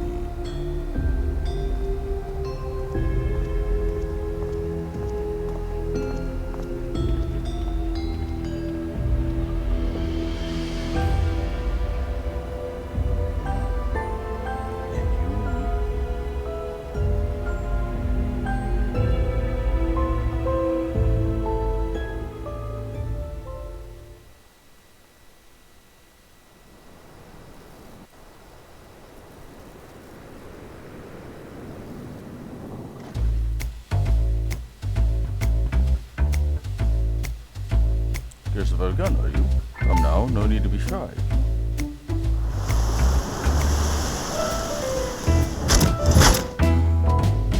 Here's a gun, are you? Come now, no need to be shy.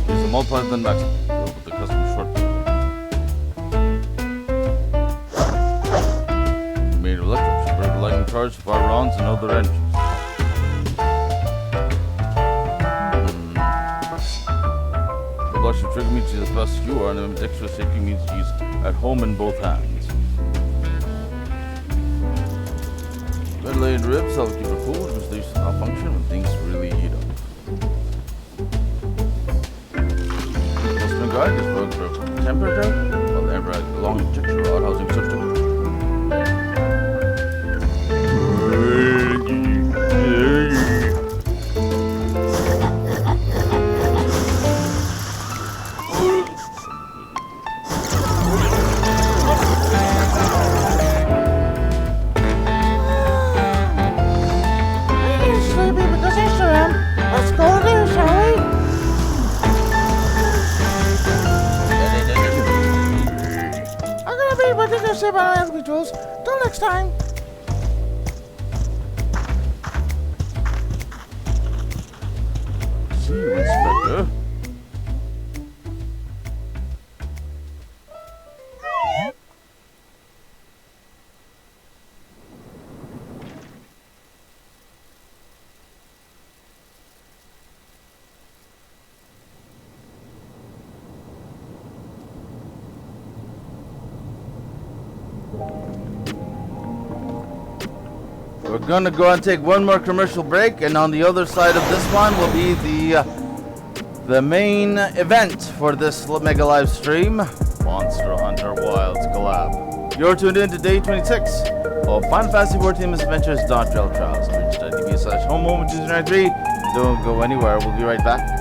Here's a multiplier than maximum. Go with the custom short. Made of electric, should bring lightning charge to fire rounds and other engines. The Blushing Trigger means she's as fast as you are, and Ambidextrous Shaking means she's at home in both hands. Red laid ribs help keep her cool, which leads to malfunction when things really heat up. Spring guard is broken for temperature, while the emperor has a long texture rod housing such a Till next time. See you, Inspector. We're gonna go and take one more commercial break, and on the other side of this one will be the main event for this mega live stream, Monster Hunter Wilds collab. You're tuned in to day 26 of Final Fantasy XIV Misadventures Dawntrail Trials. Twitch.tv/home moment 293. Don't go anywhere. We'll be right back.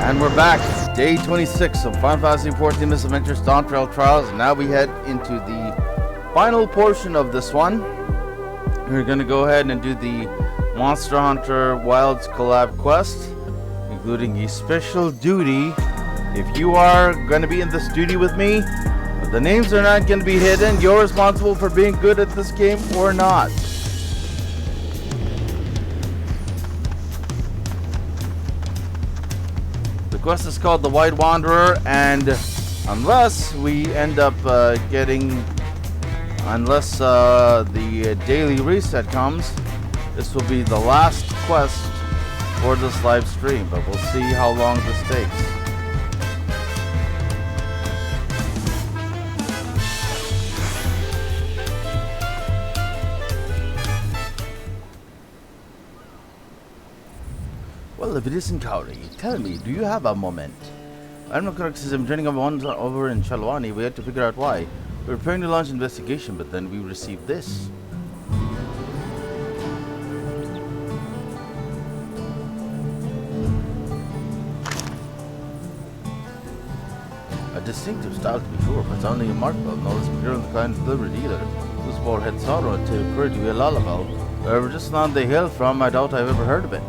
And we're back. Day 26 of Final Fantasy XIV Misadventures Dawntrail Trials. And now we head into the final portion of this one. We're going to go ahead and do the Monster Hunter Wilds collab quest, including a special duty. If you are going to be in this duty with me, the names are not going to be hidden. You're responsible for being good at this game or not. quest is called the White Wanderer, and unless we end up unless the daily reset comes, this will be the last quest for this live stream, but we'll see how long this takes. Well, if it isn't Kahori, tell me, do you have a moment? I'm not correct, says I'm joining everyone over in Chalwani. We had to figure out why. We were preparing to launch an investigation, but then we received this. A distinctive style to be sure, but sounding remarkable. No less pure in the kind delivered either. Whose forehead sorrow to occur to be a lullaby. Wherever just land they hail from, I doubt I've ever heard of it.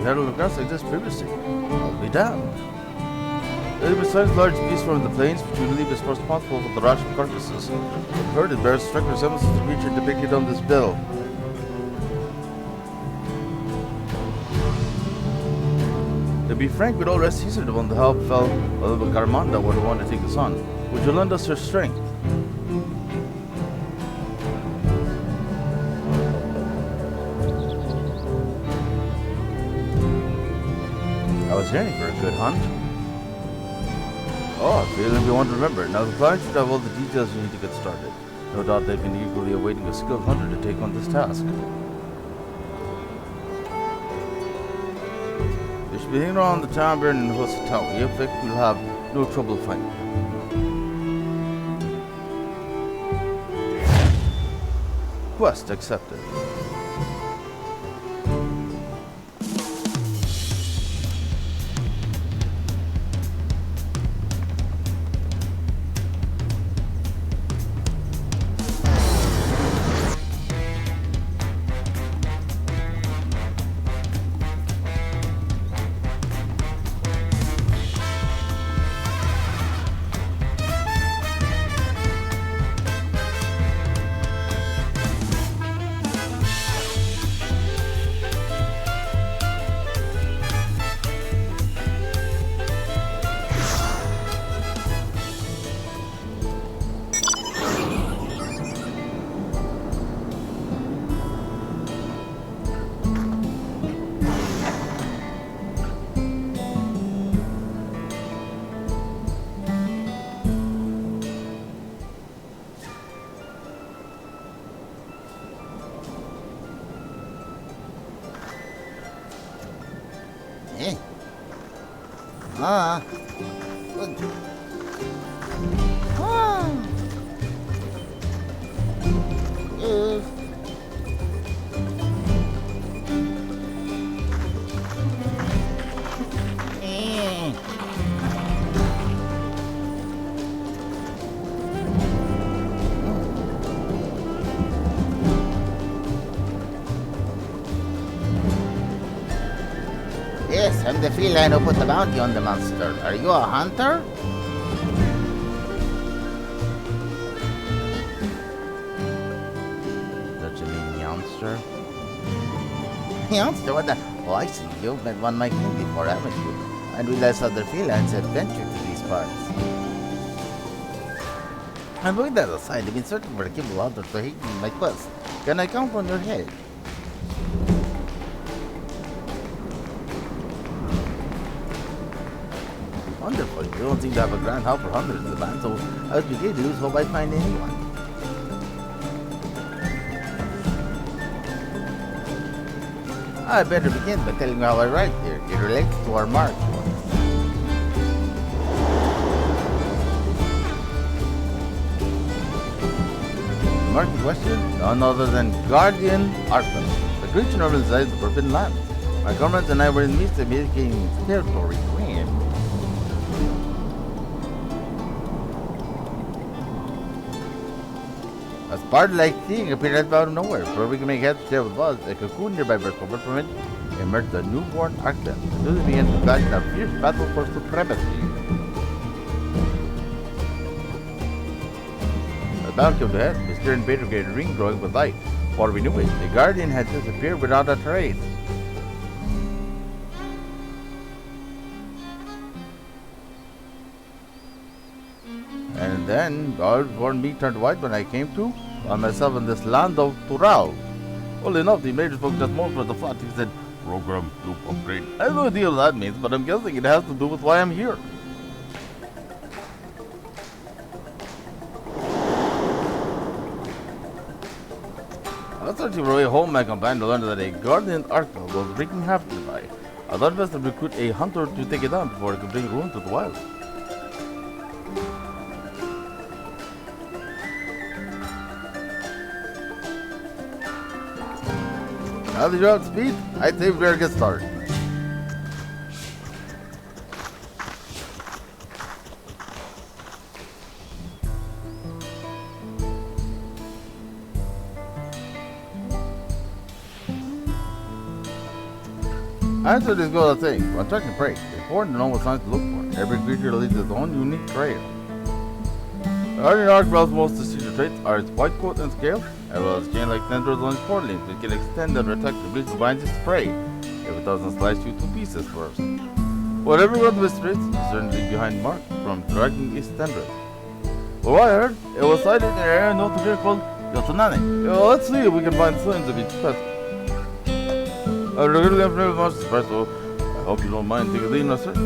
Had a request like this previously. I'll be damned. Besides large beasts from the plains, which we believe is responsible for the rash of carcasses, the herd bears strict resemblance to the creature depicted on this bill. To be frank, we'd all rest easy upon the help fell of Garmanda were the one to take us on. Would you lend us your strength? I was yearning for a good hunt. Oh, I feel we want to remember. Now the client should have all the details you need to get started. No doubt they've been eagerly awaiting a skilled hunter to take on this task. They should be hanging around the town and host a town. We expect we'll have no trouble finding them. Quest accepted. Yes, I'm the feline who put the bounty on the monster. Are you a hunter? Don't you mean youngster? Youngster? What the? Oh, I see. You've met one my king before, haven't you? And realized other felines had ventured to these parts. And with that aside, I've been searching for a kibble hunter to aid me in my quest. Can I count on your help? Wonderful. You don't seem to have a grand help for hunters in the band, so I would begin to lose hope I find anyone. I better begin by telling you how I write here. It relates to our mark. Mark in question? None other than Guardian Arkham. The creature normally resides in the Forbidden Land. My comrades and I were in the midst of making territory for him. A spider-like thing appeared out of nowhere. Before we can make heads or tail with buzz, a cocoon nearby burst open from it and emerged a newborn Arkham. The two began to engage in a fierce battle for supremacy. back of the head, the stern barricade ring glowing with light. Before we knew it, the guardian had disappeared without a trace. And then God warned me turned white when I came to find myself in this land of Coeurl. Well enough, the major spoke just more for the plot. He said, "Program loop upgrade." I have no idea what that means, but I'm guessing it has to do with why I'm here. I was searching for a way home my companion to learn that a guardian archangel was wreaking havoc nearby. I thought best to recruit a hunter to take it down before it could bring ruin to the wild. Now that you're up to speed, I'd say we better get started. Answer this goes a thing. When tracking prey, it's important to know what signs to look for. Every creature leads its own unique trail. The Guardian Archbell's most distinctive traits are its white coat and scale, as well as chain-like tendrils on its forelimbs that can extend and protect the breach that binds its prey, if it doesn't slice you to pieces first. Whatever one of its traits is certainly behind Mark from dragging its tendrils. Well, what I heard, it was sighted in an area known to here called Yotanane. Well, let's see if we can find signs of each pest. I'm really unfamiliar with monsters first, so I hope you don't mind taking a lead in our search.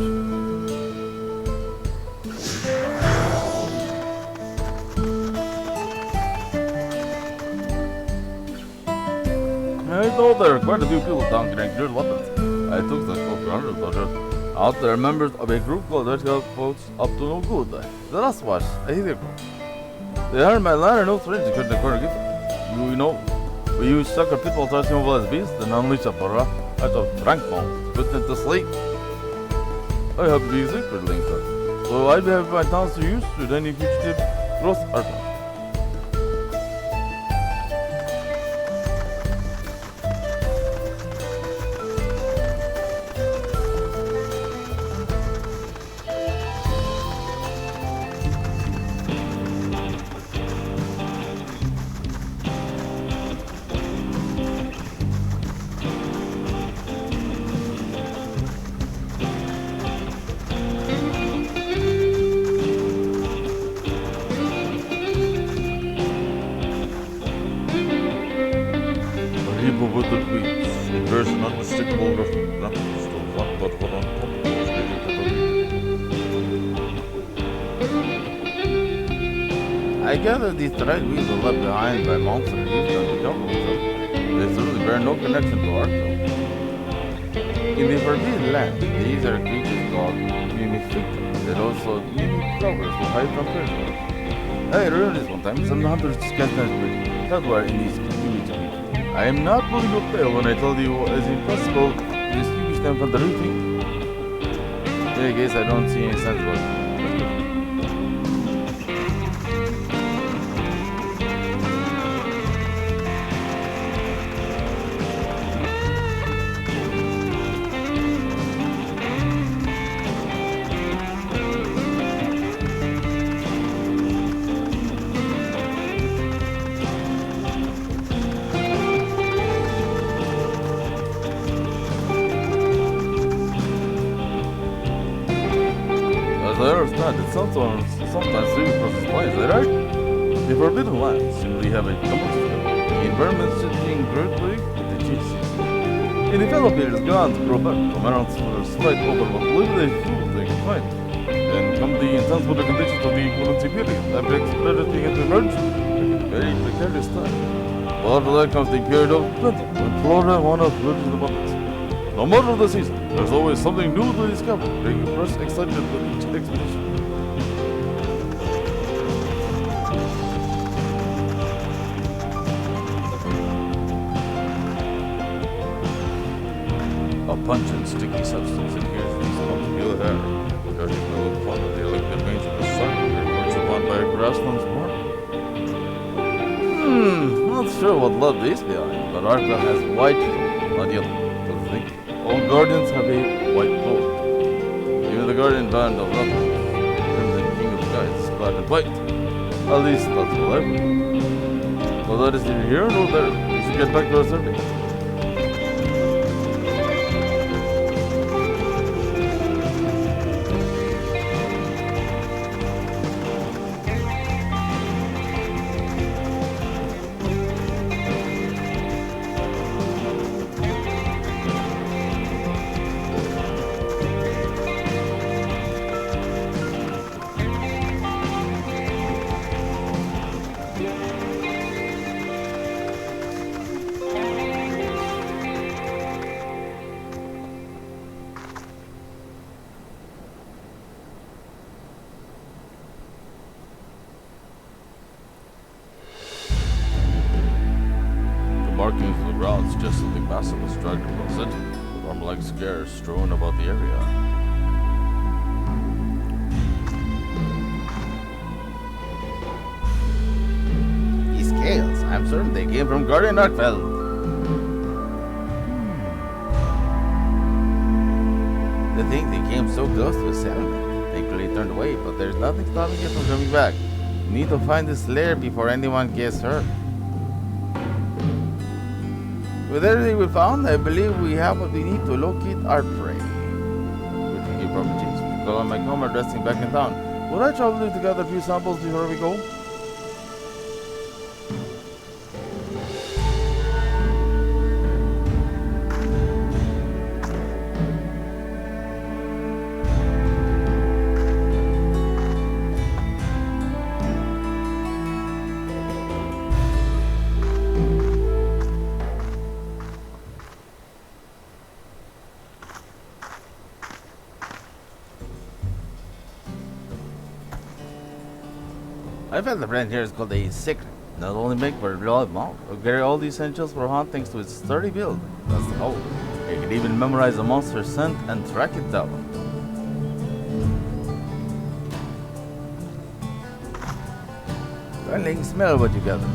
I know there are quite a few people down here carrying good weapons. I took the close hundred soldiers. Out there are members of a group called Red Scout Folks up to no good. The last watch, I hear them. They heard my ladder, no strange, they couldn't acquire a gift. You know, we use sucker people to over as beasts and unleash a para out of rank bones, put them to sleep. I have these secret links up, so I'd be happy to find towns to use should any fugitive cross our path. With the tweets, a version unmistakable of nothing, still one but one on top of those I gather these thread wheels are left behind by monks and used on the jungle, so they certainly bear no connection to Arco. In the forbidden land, these are creatures called mimifictors that also mimic flowers who hide from predators. I heard this one time, some hunters discussed that were in these communities. I am not pulling your tail when I tell you it's impossible to distinguish them from the real thing. In any case, I don't see any sense of it. I understand it sometimes sleep across the lines, is that right? The forbidden lands usually have a common system. The environment shifting greatly with the change season. In the Philippines, glands grow back from around slight over what little they food they can find. Then come the intense weather conditions of the equivalency period. That makes everything into emerge at a very precarious time. But after that comes the period of plenty, when flora and fauna flourish in abundance. No matter the season, there's always something new to discover, bringing fresh excitement with each expedition. A pungent, sticky substance adheres to these lumps of pale hair. Judging by the fun of the elected range of the sun, perched upon by a grassland's morning. Not sure what love is behind, but Arca has white coat, not yellow. So think. All guardians have a white coat. Even the guardian band of London, Crimson King of the Skies, is clad in white. At least that's what I believe. So that is neither here nor there. We should get back to our survey. Markings of the ground suggest something massive was dragged across it, with armor-like scars strewn about the area. These scales, I'm certain they came from Guardian Arkfeld. To think they came so close to a settlement. Thankfully turned away, but there's nothing stopping it from coming back. We need to find this lair before anyone gets hurt. With everything we found, I believe we have what we need to locate our prey. We're taking proper chase. While on my comrade resting back in town, would I trouble you to gather a few samples before we go? I felt the brand here is called a secret. Not only make but real mount, but carry all the essentials for hunt thanks to its sturdy build. That's the whole. It can even memorize a monster's scent and track it down. Darling, smell what you gather.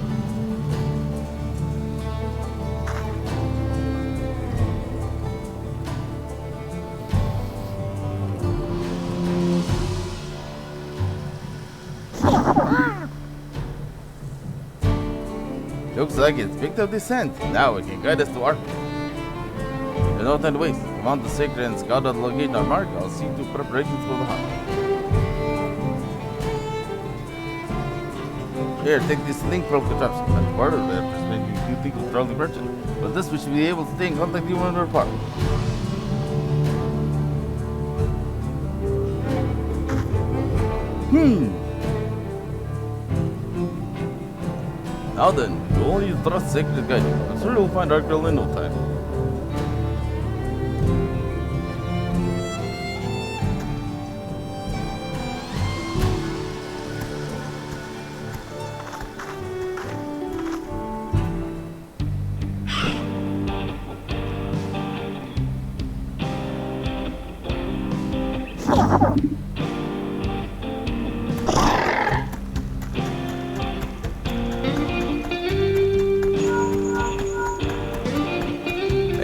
Looks like it's picked up the scent. Now it can guide us to Ark. There's no time to waste. Come on the secret and scout out the location on Mark. I'll see to preparations for the hunt. Here, take this link from contraption. That's part of it. Just making you think of strongly merchant. But this we should be able to stay in contact even when we're apart. Now then, you only need to trust Sacred Guide. I'm sure you'll find Dawntrail in no time.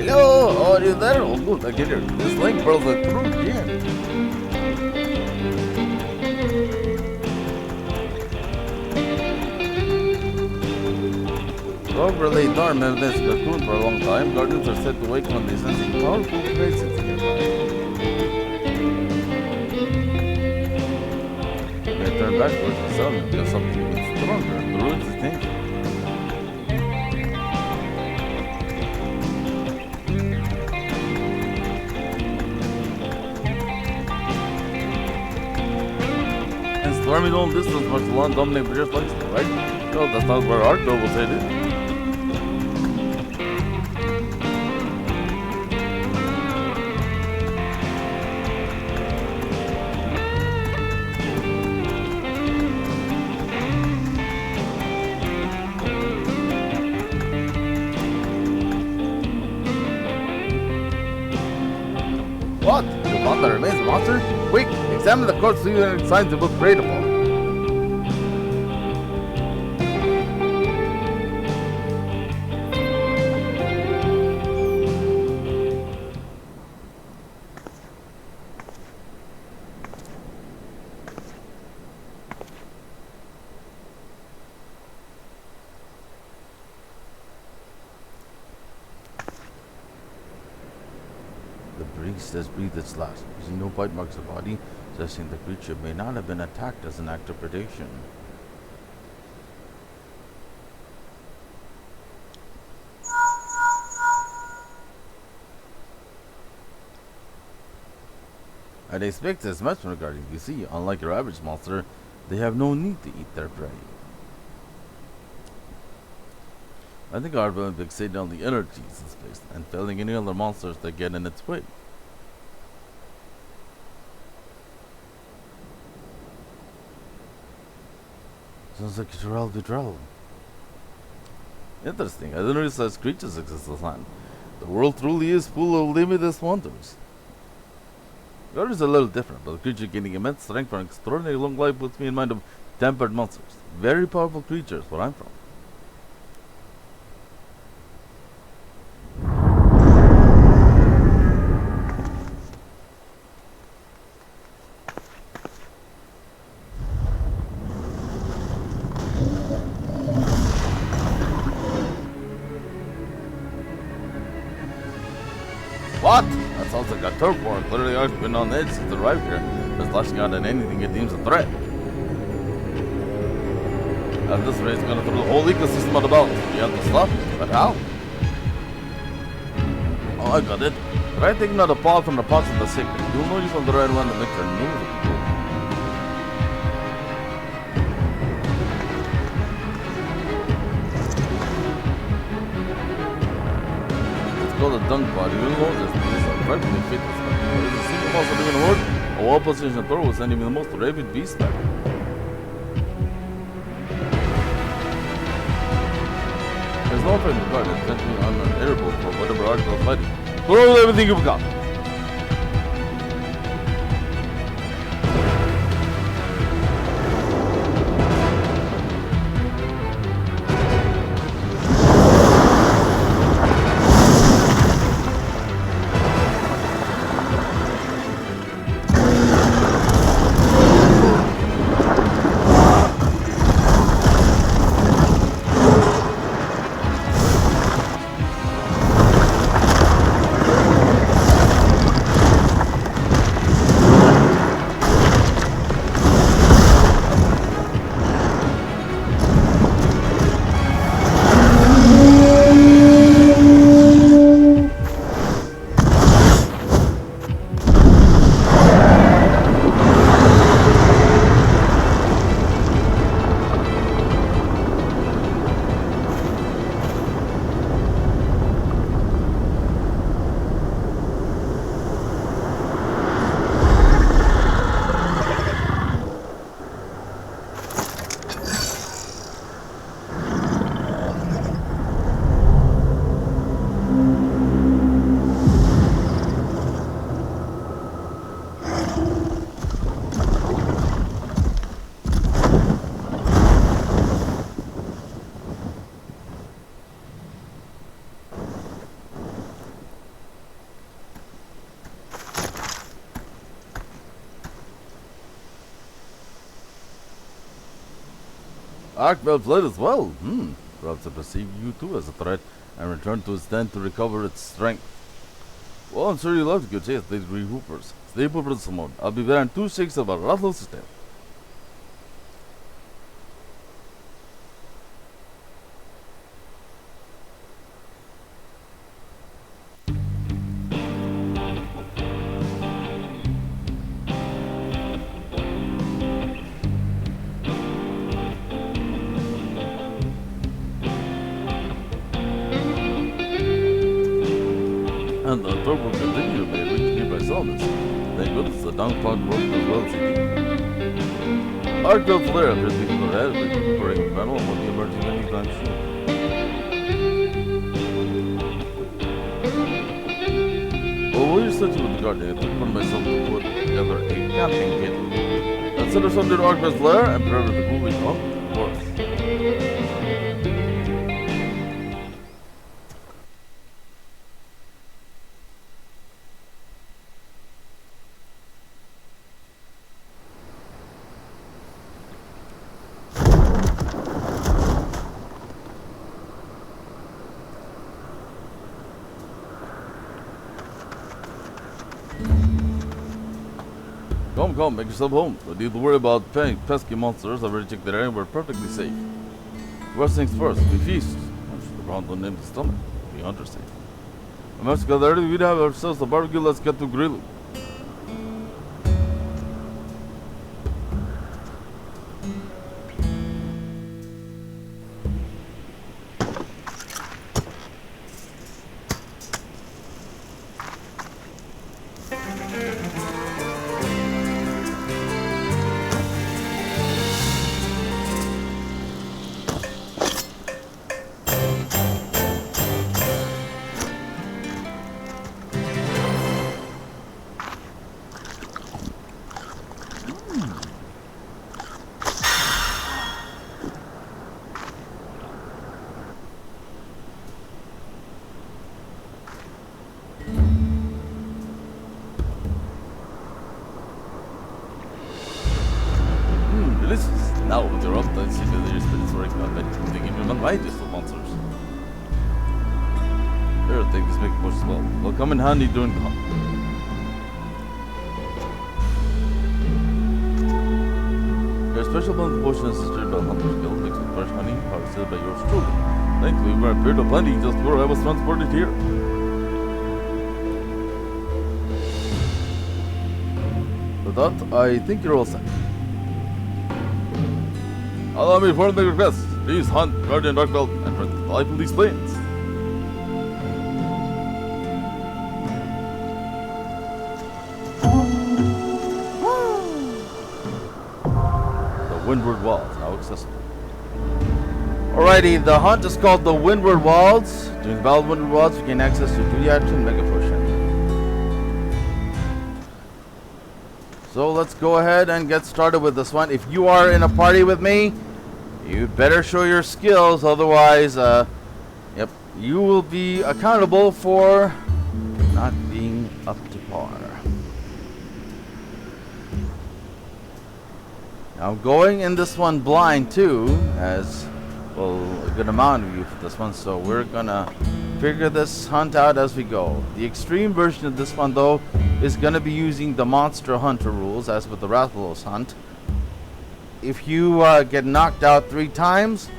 Hello, are you there? Oh good, I get it. This link pearls are true gem. Rogue relayed Norm evidence in Cocoon for a long time. Guardians are said to wake when they sense a powerful presence nearby. When they turn backwards, the sun feels something even stronger. The ruins is danger. And stormy long distance marks the land dominate British Leinster, right? No, that's not where our nobles headed. What? You found the remains of a monster? Quick, examine the corpse to see any signs it was preyed upon. crease has breathed its last. You see no bite marks of body, suggesting the creature may not have been attacked as an act of predation. I'd expect as much regarding you see, unlike your average monster, they have no need to eat their prey. I think our villain fixated on the energies in this place and felling any other monsters that get in its way. Sounds like a Coeurl. Interesting. I didn't realize such creatures exist on this land. The world truly is full of limitless wonders. Yours is a little different, but the creature gaining immense strength for an extraordinary long life puts me in mind of tempered monsters. Very powerful creatures where I'm from. What? That sounds like a turf war. Clearly I've been on edge since I arrived here. Just lashing out at anything it deems a threat. At this rate, it's gonna throw the whole ecosystem out of balance. We have to stop it. But how? Oh, I got it. Try taking out a paw from the pots of the sick. You'll know you found the right one to make your nose look good. The dunk body, you'll notice these are practically fit this one. There is a single monster even work, a well positioned throw will send even the most rabid beast back. There's no friend regard that sent me on an airboat for whatever article of fighting. Throw everything you've got! Arkveld fled as well. Perhaps it perceived you too as a threat and returned to its den to recover its strength. Well, I'm sure you love to go chase these rehoopers. Stay put for some more. I'll be there in 2 shakes of a rattle system. And the tour will continue to be reached nearby settlements. Thank goodness the downfall worked as well as it did. Arkveld flare appears to be ahead of recuperating the battle and will be emerging anytime soon. Well, while you're searching with the guardian, I took upon myself to put together a camping kit. Consider Sunday to Arkveld's lair and prepare the moving up north. Come, make yourself home. Don't need to worry about pesky monsters. I've already checked the area. We're perfectly safe. First things first, we feast. The ground on empty stomach. We understand. I'm going to get ready. We have ourselves a barbecue. Let's get to grilling. Delicious. Now with your uptime, see that your spirits working on many. They give you varieties of monsters. Here, take this big push as well. They'll come in handy during the hunt. Your special blend potion is distributed by Hunter's Guild, mixed with fresh honey, harvested by yours truly. Thankfully, we appeared of plenty just before I was transported here. With that, I think you're all set. Allow me to formally request. Please hunt Guardian Darkbelt and protect the life of these plains. The Windward Wilds now accessible. Alrighty, the hunt is called the Windward Wilds. During the Battle of Windward Wilds, you gain access to 2D action Mega Potion. So let's go ahead and get started with this one. If you are in a party with me, you better show your skills, otherwise, you will be accountable for not being up to par. Now I'm going in this one blind too, as well a good amount of you for this one, so we're gonna figure this hunt out as we go. The extreme version of this one though is gonna be using the Monster Hunter rules, as with the Rathalos hunt. If you get knocked out 3 times,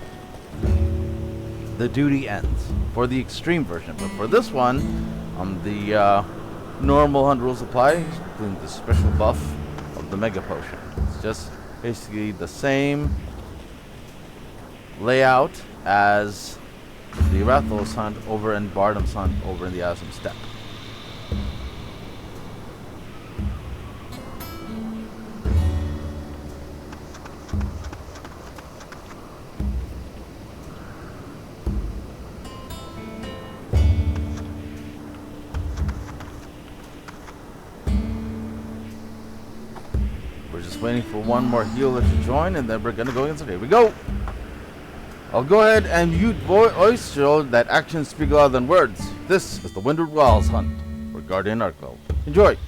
the duty ends for the extreme version. But for this one, the normal hunt rules apply, including the special buff of the Mega Potion. It's just basically the same layout as the Rathalos hunt over in Bardam's hunt over in the Asm Steppe. Waiting for one more healer to join, and then we're gonna go inside. Here we go. I'll go ahead and mute voice so that actions speak louder than words. This is the Windward Wilds hunt for Guardian Darkbelt. Enjoy.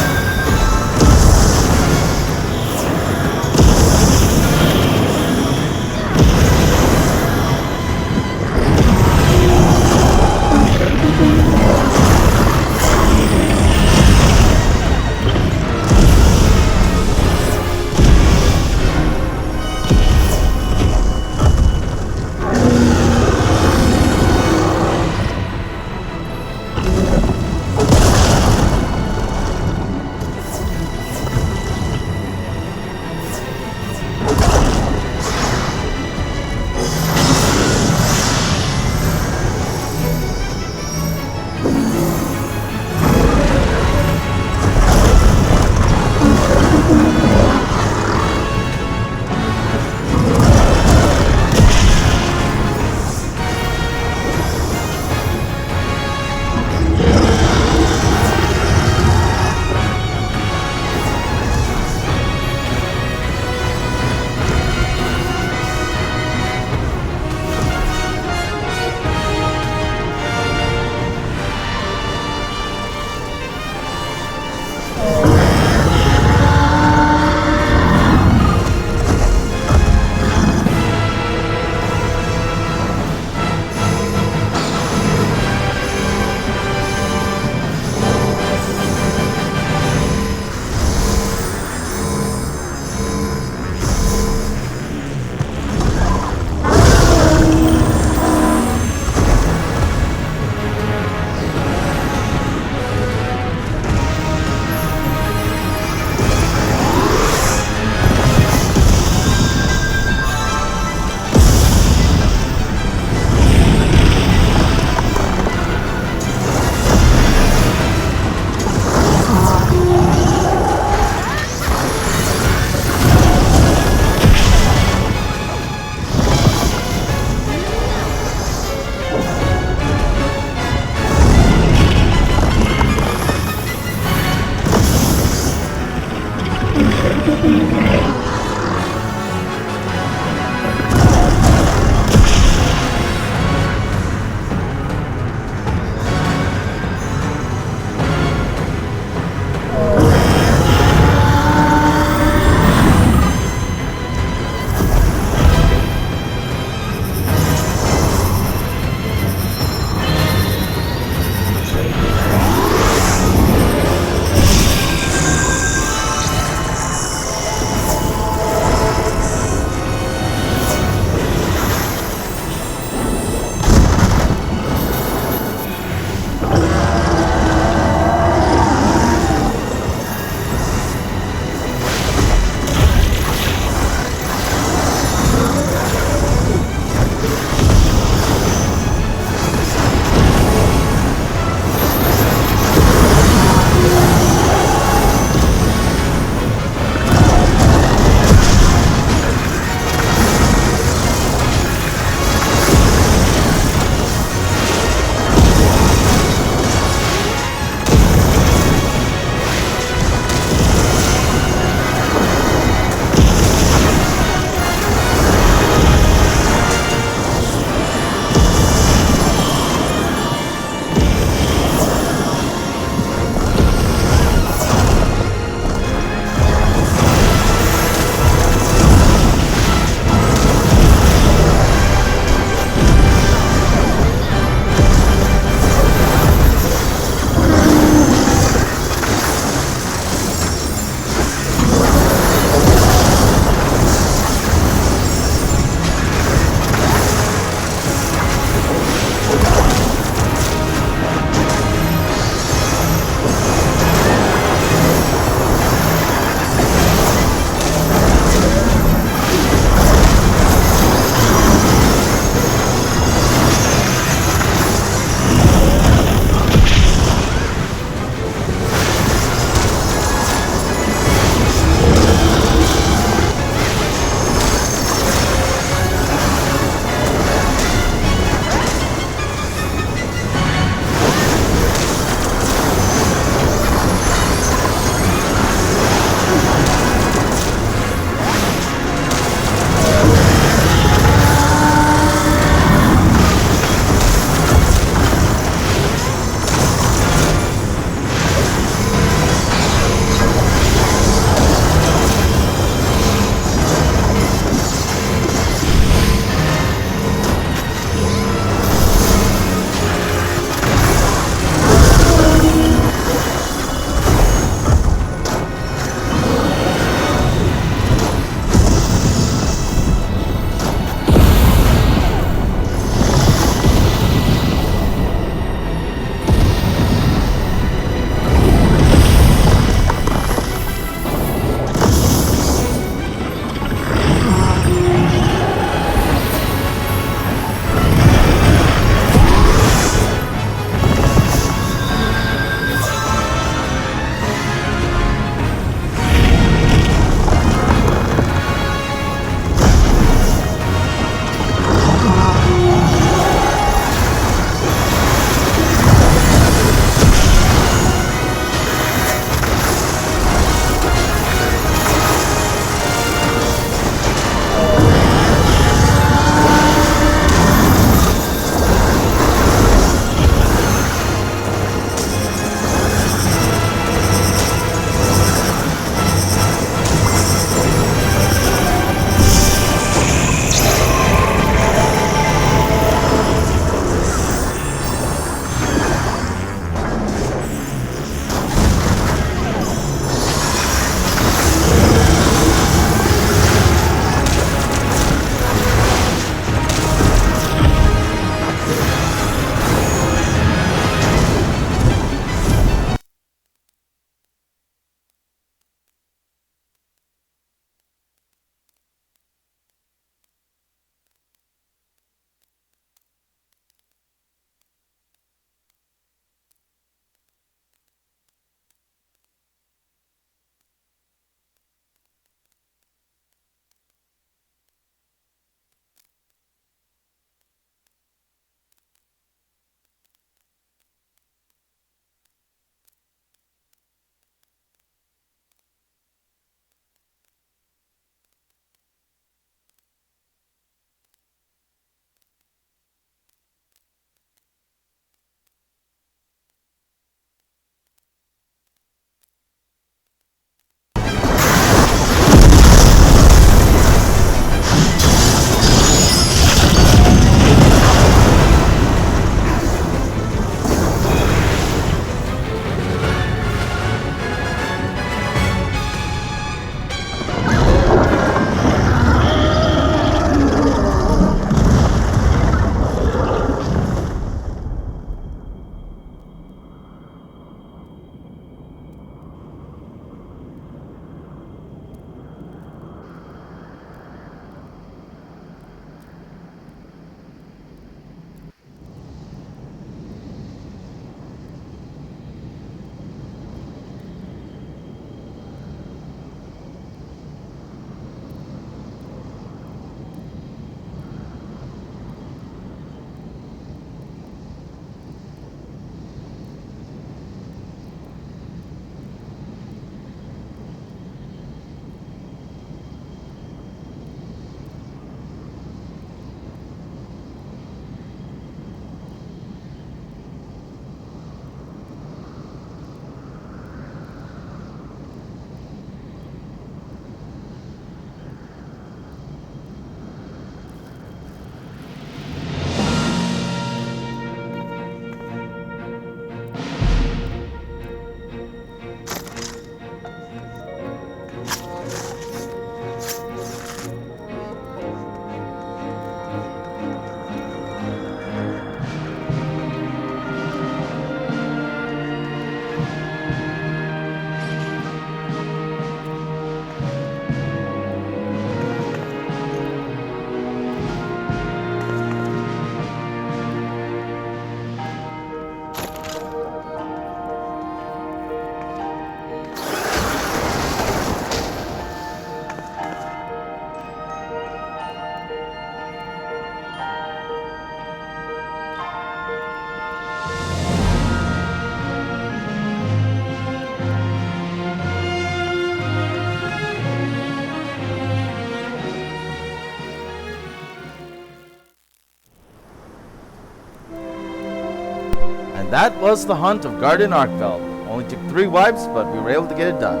And that was the hunt of Guardian Arkfell. Only took 3 wipes, but we were able to get it done.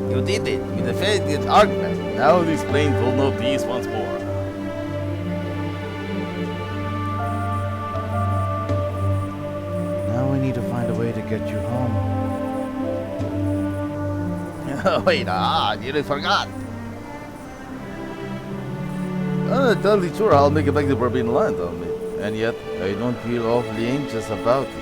You did it. You defeated Arkfell. Now these plains will know peace once more. Now we need to find a way to get you home. Wait, you forgot. I'm not totally sure I'll make it back to Forbidden Land, and yet I don't feel awfully anxious about it.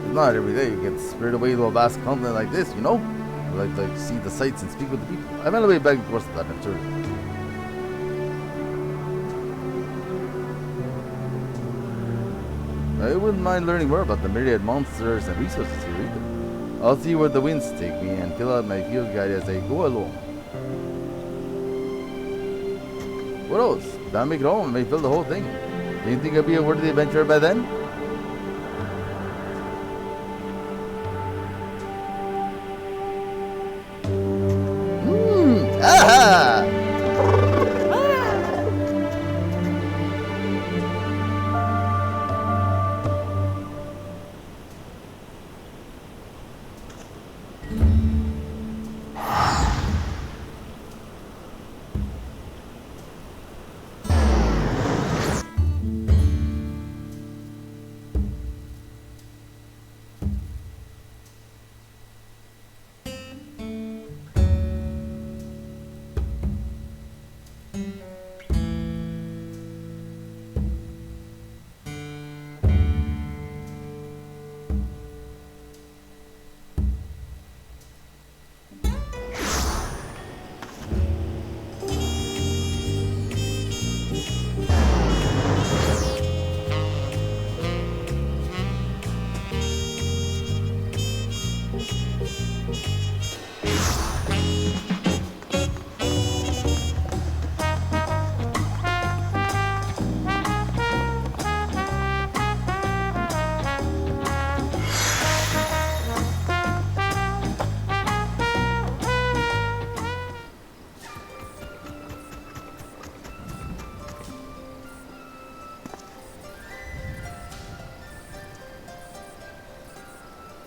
It's not every day you get spirited away to a vast continent like this, you know? I like to see the sights and speak with the people. I'm on the way back to course of that adventure. I wouldn't mind learning more about the myriad monsters and resources here either. I'll see where the winds take me and fill out my field guide as I go along. What else? If I make it home, I may fill the whole thing. Do you think I'll be a worthy adventurer by then? Aha!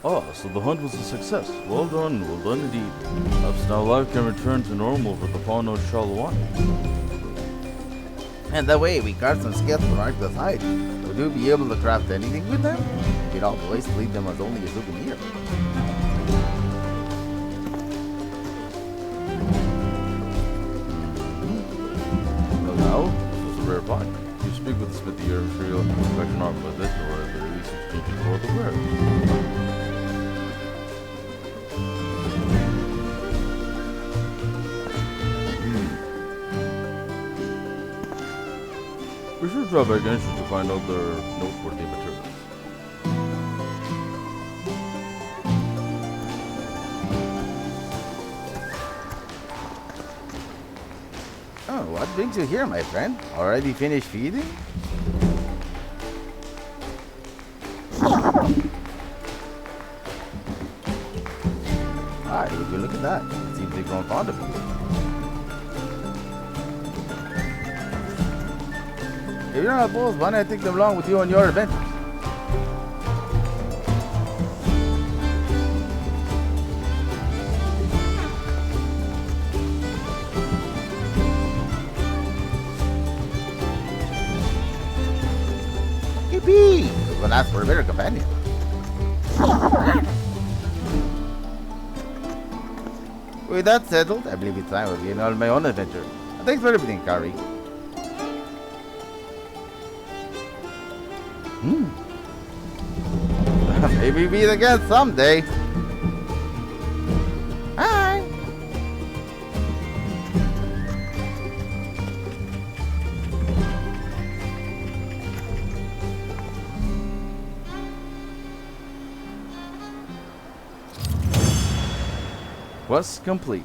Ah, so the hunt was a success. Well done indeed. Perhaps now life can return to normal for the Fauno Charlewan. And that way, we got some skills to mark the side. Would you be able to craft anything with them? You'd always leave them as only a souvenir. Well now, this is a rare find. You speak with the smith here and free collection art with it, or at the least exchange it for the rare. We should try back entries to find out their noteworthy materials. Oh, what brings you here, my friend? Already finished feeding? Ah, would you look at that? Seems they've grown fond of you. If you're not opposed, why don't I take them along with you on your adventures? Yippee! Well, that's for a better companion. With that settled, I believe it's time for being on my own adventure. Thanks for everything, Kahori. Maybe meet again someday. Hi. Quest complete.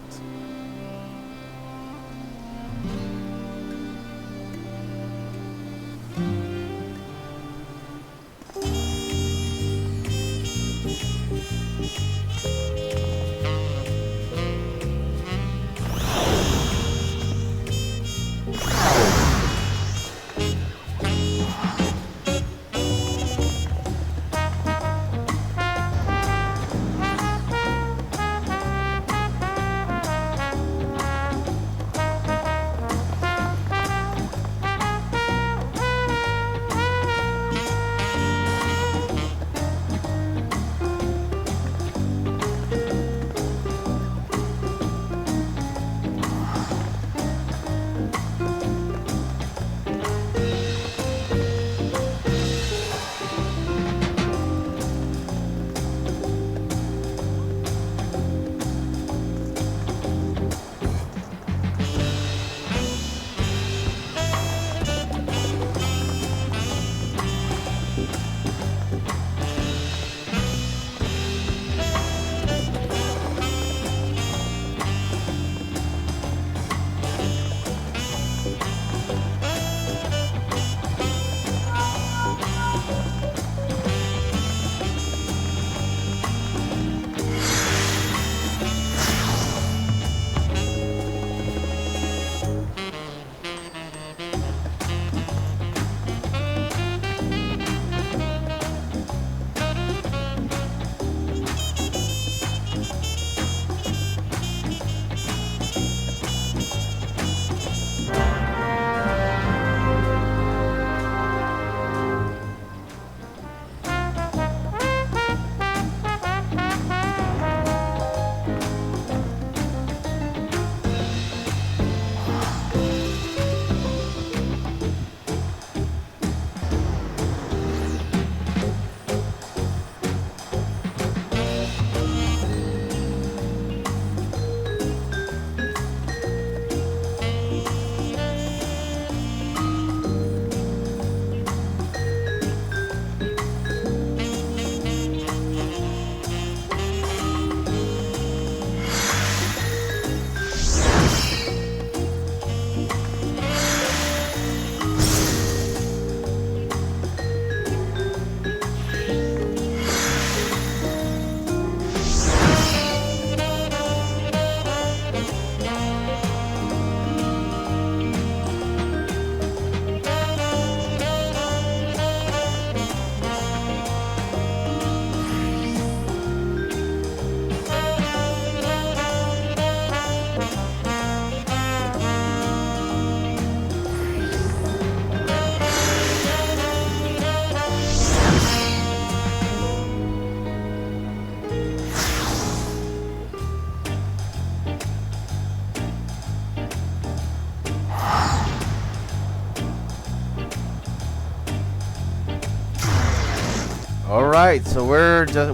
All right, so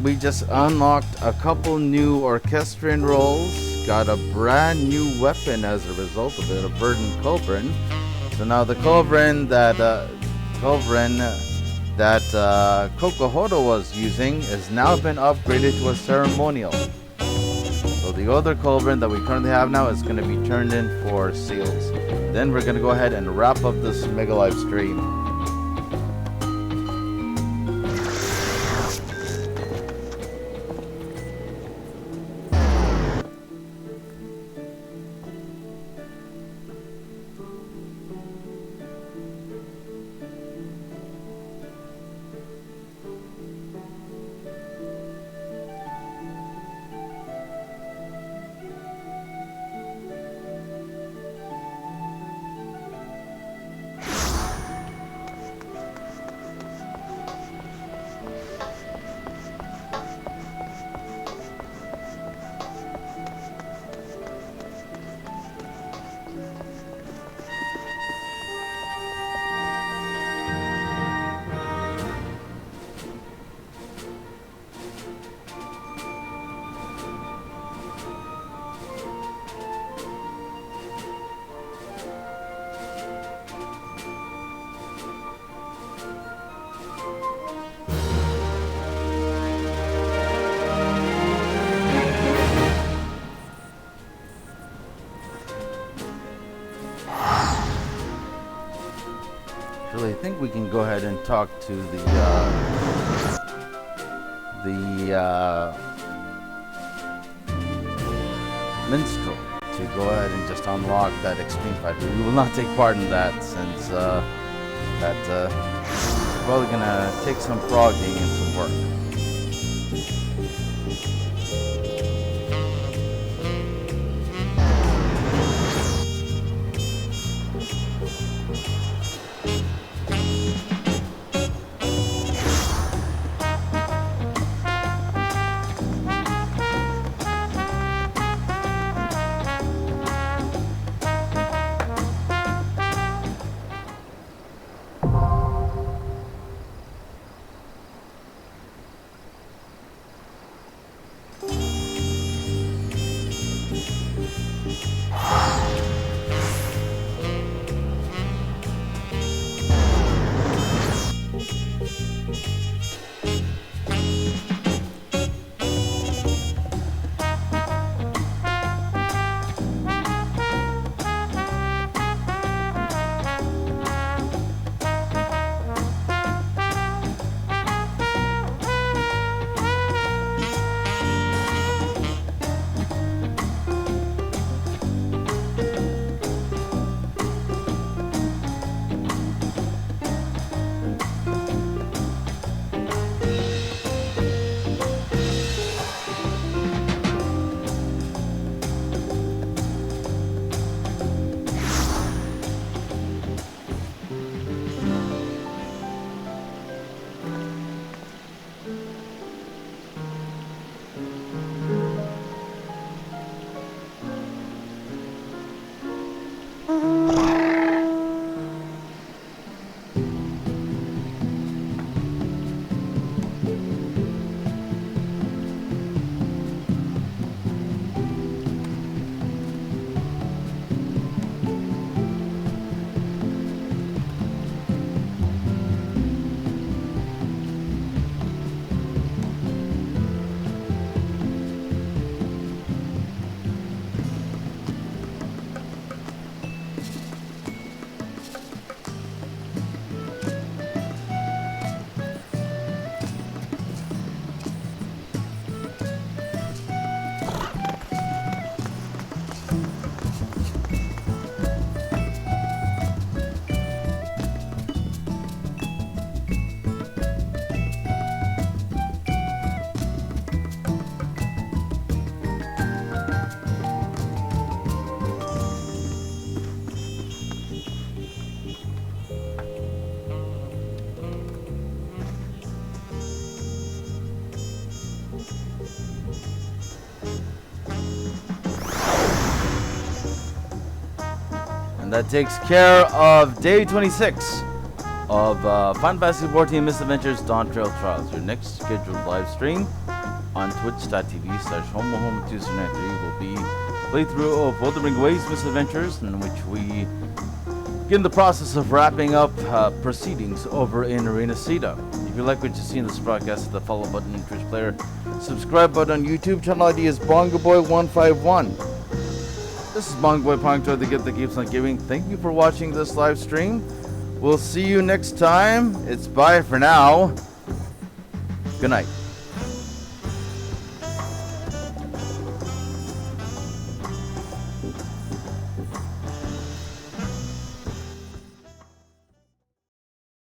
we just unlocked a couple new orchestrion rolls. Got a brand new weapon as a result of it, a verdant culverin. So now the culverin that Coeurl was using has now been upgraded to a ceremonial. So the other culverin that we currently have now is going to be turned in for seals. Then we're going to go ahead and wrap up this mega live stream. I think we can go ahead and talk to the minstrel to go ahead and just unlock that extreme fight. But we will not take part in that since that's probably gonna take some frogging and some work. And that takes care of day 26. of Final Fantasy XIV Misadventures Dawntrail Trials. Your next scheduled live stream on twitch.tv/homohome2093 will be playthrough of Wuthering Waves Misadventures, in which we begin the process of wrapping up proceedings over in Arena Sita. If you like what you see in this broadcast, hit the follow button in Twitch player, subscribe button on YouTube. Channel ID is BongoBoy151. This is Bongo Boy Pongtoy, the gift that keeps on giving. Thank you for watching this live stream. We'll see you next time. It's bye for now. Good night.